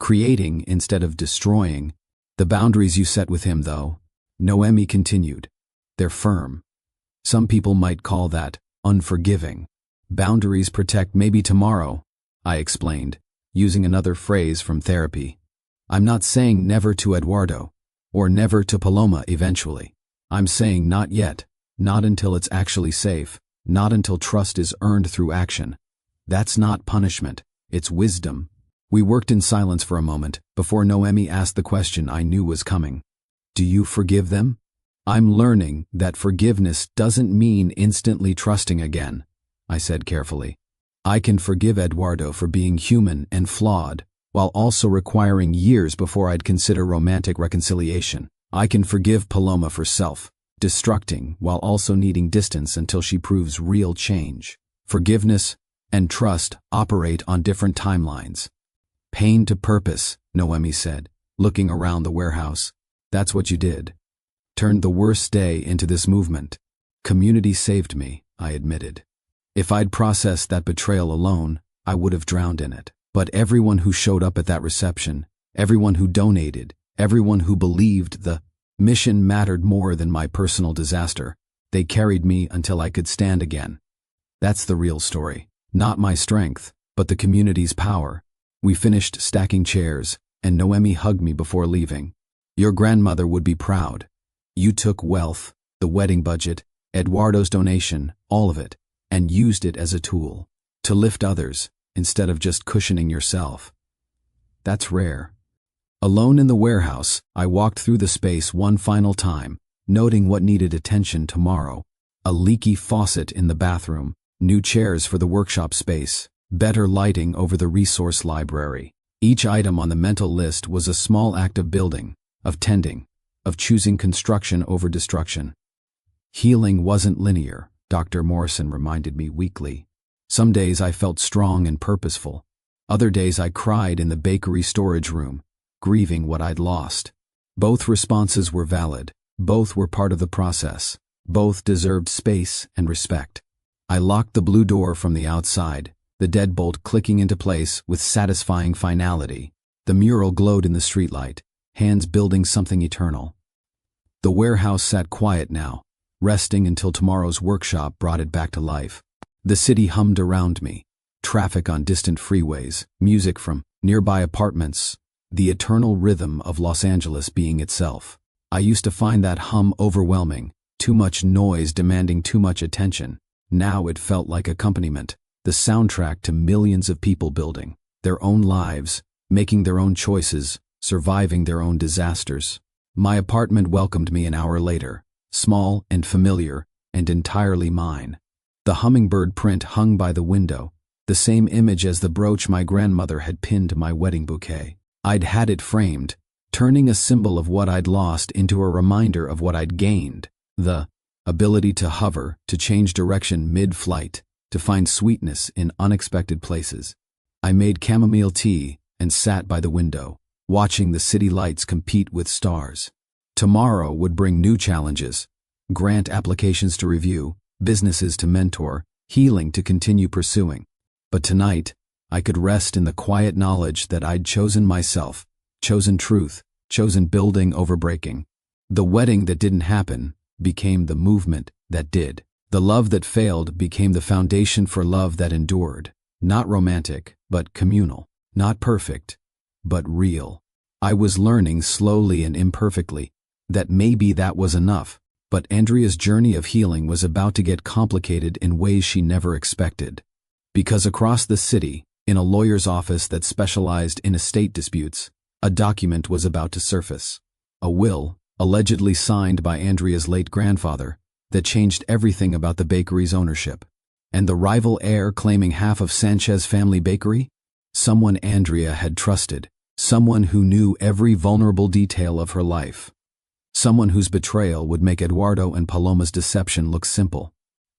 Creating instead of destroying. The boundaries you set with him, though," Noemi continued, "they're firm. Some people might call that unforgiving. Boundaries protect maybe tomorrow," I explained, using another phrase from therapy. "I'm not saying never to Eduardo, or never to Paloma eventually. I'm saying not yet, not until it's actually safe, not until trust is earned through action. That's not punishment, it's wisdom." We worked in silence for a moment before Noemi asked the question I knew was coming. "Do you forgive them?" "I'm learning that forgiveness doesn't mean instantly trusting again," I said carefully. "I can forgive Eduardo for being human and flawed, while also requiring years before I'd consider romantic reconciliation. I can forgive Paloma for self-destructing while also needing distance until she proves real change. Forgiveness and trust operate on different timelines." "Pain to purpose," Noemi said, looking around the warehouse. "That's what you did. Turned the worst day into this movement." "Community saved me," I admitted. "If I'd processed that betrayal alone, I would have drowned in it. But everyone who showed up at that reception, everyone who donated, everyone who believed the mission mattered more than my personal disaster. They carried me until I could stand again. That's the real story. Not my strength, but the community's power." We finished stacking chairs, and Noemi hugged me before leaving. "Your grandmother would be proud. You took wealth, the wedding budget, Eduardo's donation, all of it, and used it as a tool to lift others instead of just cushioning yourself. That's rare." Alone in the warehouse, I walked through the space one final time, noting what needed attention tomorrow. A leaky faucet in the bathroom, new chairs for the workshop space, better lighting over the resource library. Each item on the mental list was a small act of building, of tending, of choosing construction over destruction. Healing wasn't linear, Dr. Morrison reminded me weekly. Some days I felt strong and purposeful. Other days I cried in the bakery storage room, grieving what I'd lost. Both responses were valid. Both were part of the process. Both deserved space and respect. I locked the blue door from the outside, the deadbolt clicking into place with satisfying finality. The mural glowed in the streetlight, hands building something eternal. The warehouse sat quiet now, resting until tomorrow's workshop brought it back to life. The city hummed around me, traffic on distant freeways, music from nearby apartments, the eternal rhythm of Los Angeles being itself. I used to find that hum overwhelming, too much noise demanding too much attention. Now it felt like accompaniment, the soundtrack to millions of people building their own lives, making their own choices, surviving their own disasters. My apartment welcomed me an hour later, small and familiar and entirely mine. The hummingbird print hung by the window, the same image as the brooch my grandmother had pinned to my wedding bouquet. I'd had it framed, turning a symbol of what I'd lost into a reminder of what I'd gained. The ability to hover, to change direction mid-flight, to find sweetness in unexpected places. I made chamomile tea and sat by the window, watching the city lights compete with stars. Tomorrow would bring new challenges, grant applications to review, businesses to mentor, healing to continue pursuing. But tonight, I could rest in the quiet knowledge that I'd chosen myself, chosen truth, chosen building over breaking. The wedding that didn't happen became the movement that did. The love that failed became the foundation for love that endured. Not romantic, but communal. Not perfect, but real. I was learning slowly and imperfectly that maybe that was enough, but Andrea's journey of healing was about to get complicated in ways she never expected. Because across the city, in a lawyer's office that specialized in estate disputes, a document was about to surface. A will, allegedly signed by Andrea's late grandfather, that changed everything about the bakery's ownership. And the rival heir claiming half of Sanchez family bakery? Someone Andrea had trusted. Someone who knew every vulnerable detail of her life. Someone whose betrayal would make Eduardo and Paloma's deception look simple.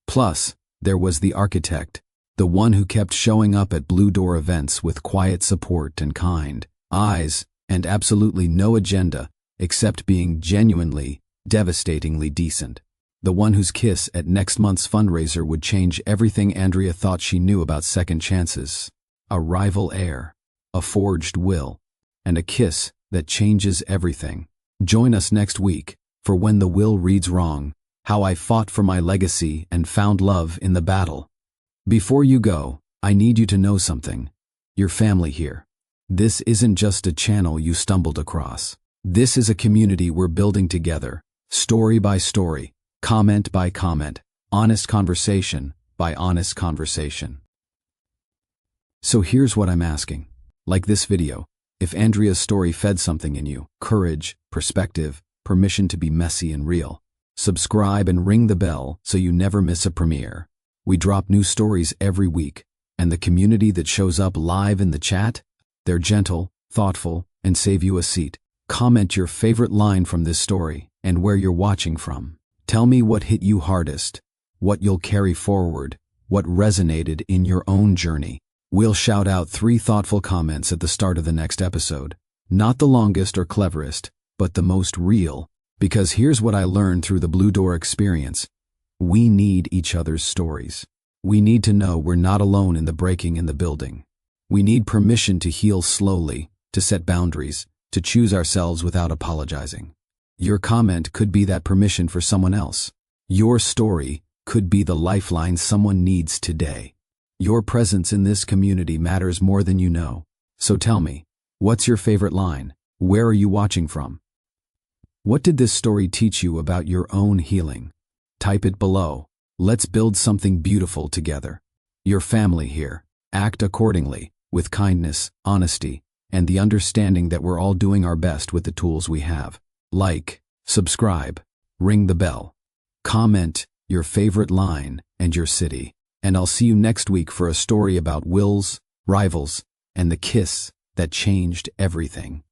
Plus, there was the architect, the one who kept showing up at Blue Door events with quiet support and kind eyes, and absolutely no agenda except being genuinely, devastatingly decent. The one whose kiss at next month's fundraiser would change everything Andrea thought she knew about second chances. A rival heir, a forged will, and a kiss that changes everything. Join us next week for When the Will Reads Wrong, How I Fought for My Legacy and Found Love in the Battle. Before you go, I need you to know something. Your family here. This isn't just a channel you stumbled across. This is a community we're building together, story by story, comment by comment, honest conversation by honest conversation. So here's what I'm asking. Like this video, if Andrea's story fed something in you, courage, perspective, permission to be messy and real, subscribe and ring the bell so you never miss a premiere. We drop new stories every week, and the community that shows up live in the chat, they're gentle, thoughtful, and save you a seat. Comment your favorite line from this story and where you're watching from. Tell me what hit you hardest, what you'll carry forward, what resonated in your own journey. We'll shout out 3 thoughtful comments at the start of the next episode. Not the longest or cleverest, but the most real. Because here's what I learned through the Blue Door experience. We need each other's stories. We need to know we're not alone in the breaking and the building. We need permission to heal slowly, to set boundaries, to choose ourselves without apologizing. Your comment could be that permission for someone else. Your story could be the lifeline someone needs today. Your presence in this community matters more than you know. So tell me, what's your favorite line? Where are you watching from? What did this story teach you about your own healing? Type it below. Let's build something beautiful together. Your family here. Act accordingly, with kindness, honesty, and the understanding that we're all doing our best with the tools we have. Like, subscribe, ring the bell, comment your favorite line and your city. And I'll see you next week for a story about wills, rivals, and the kiss that changed everything.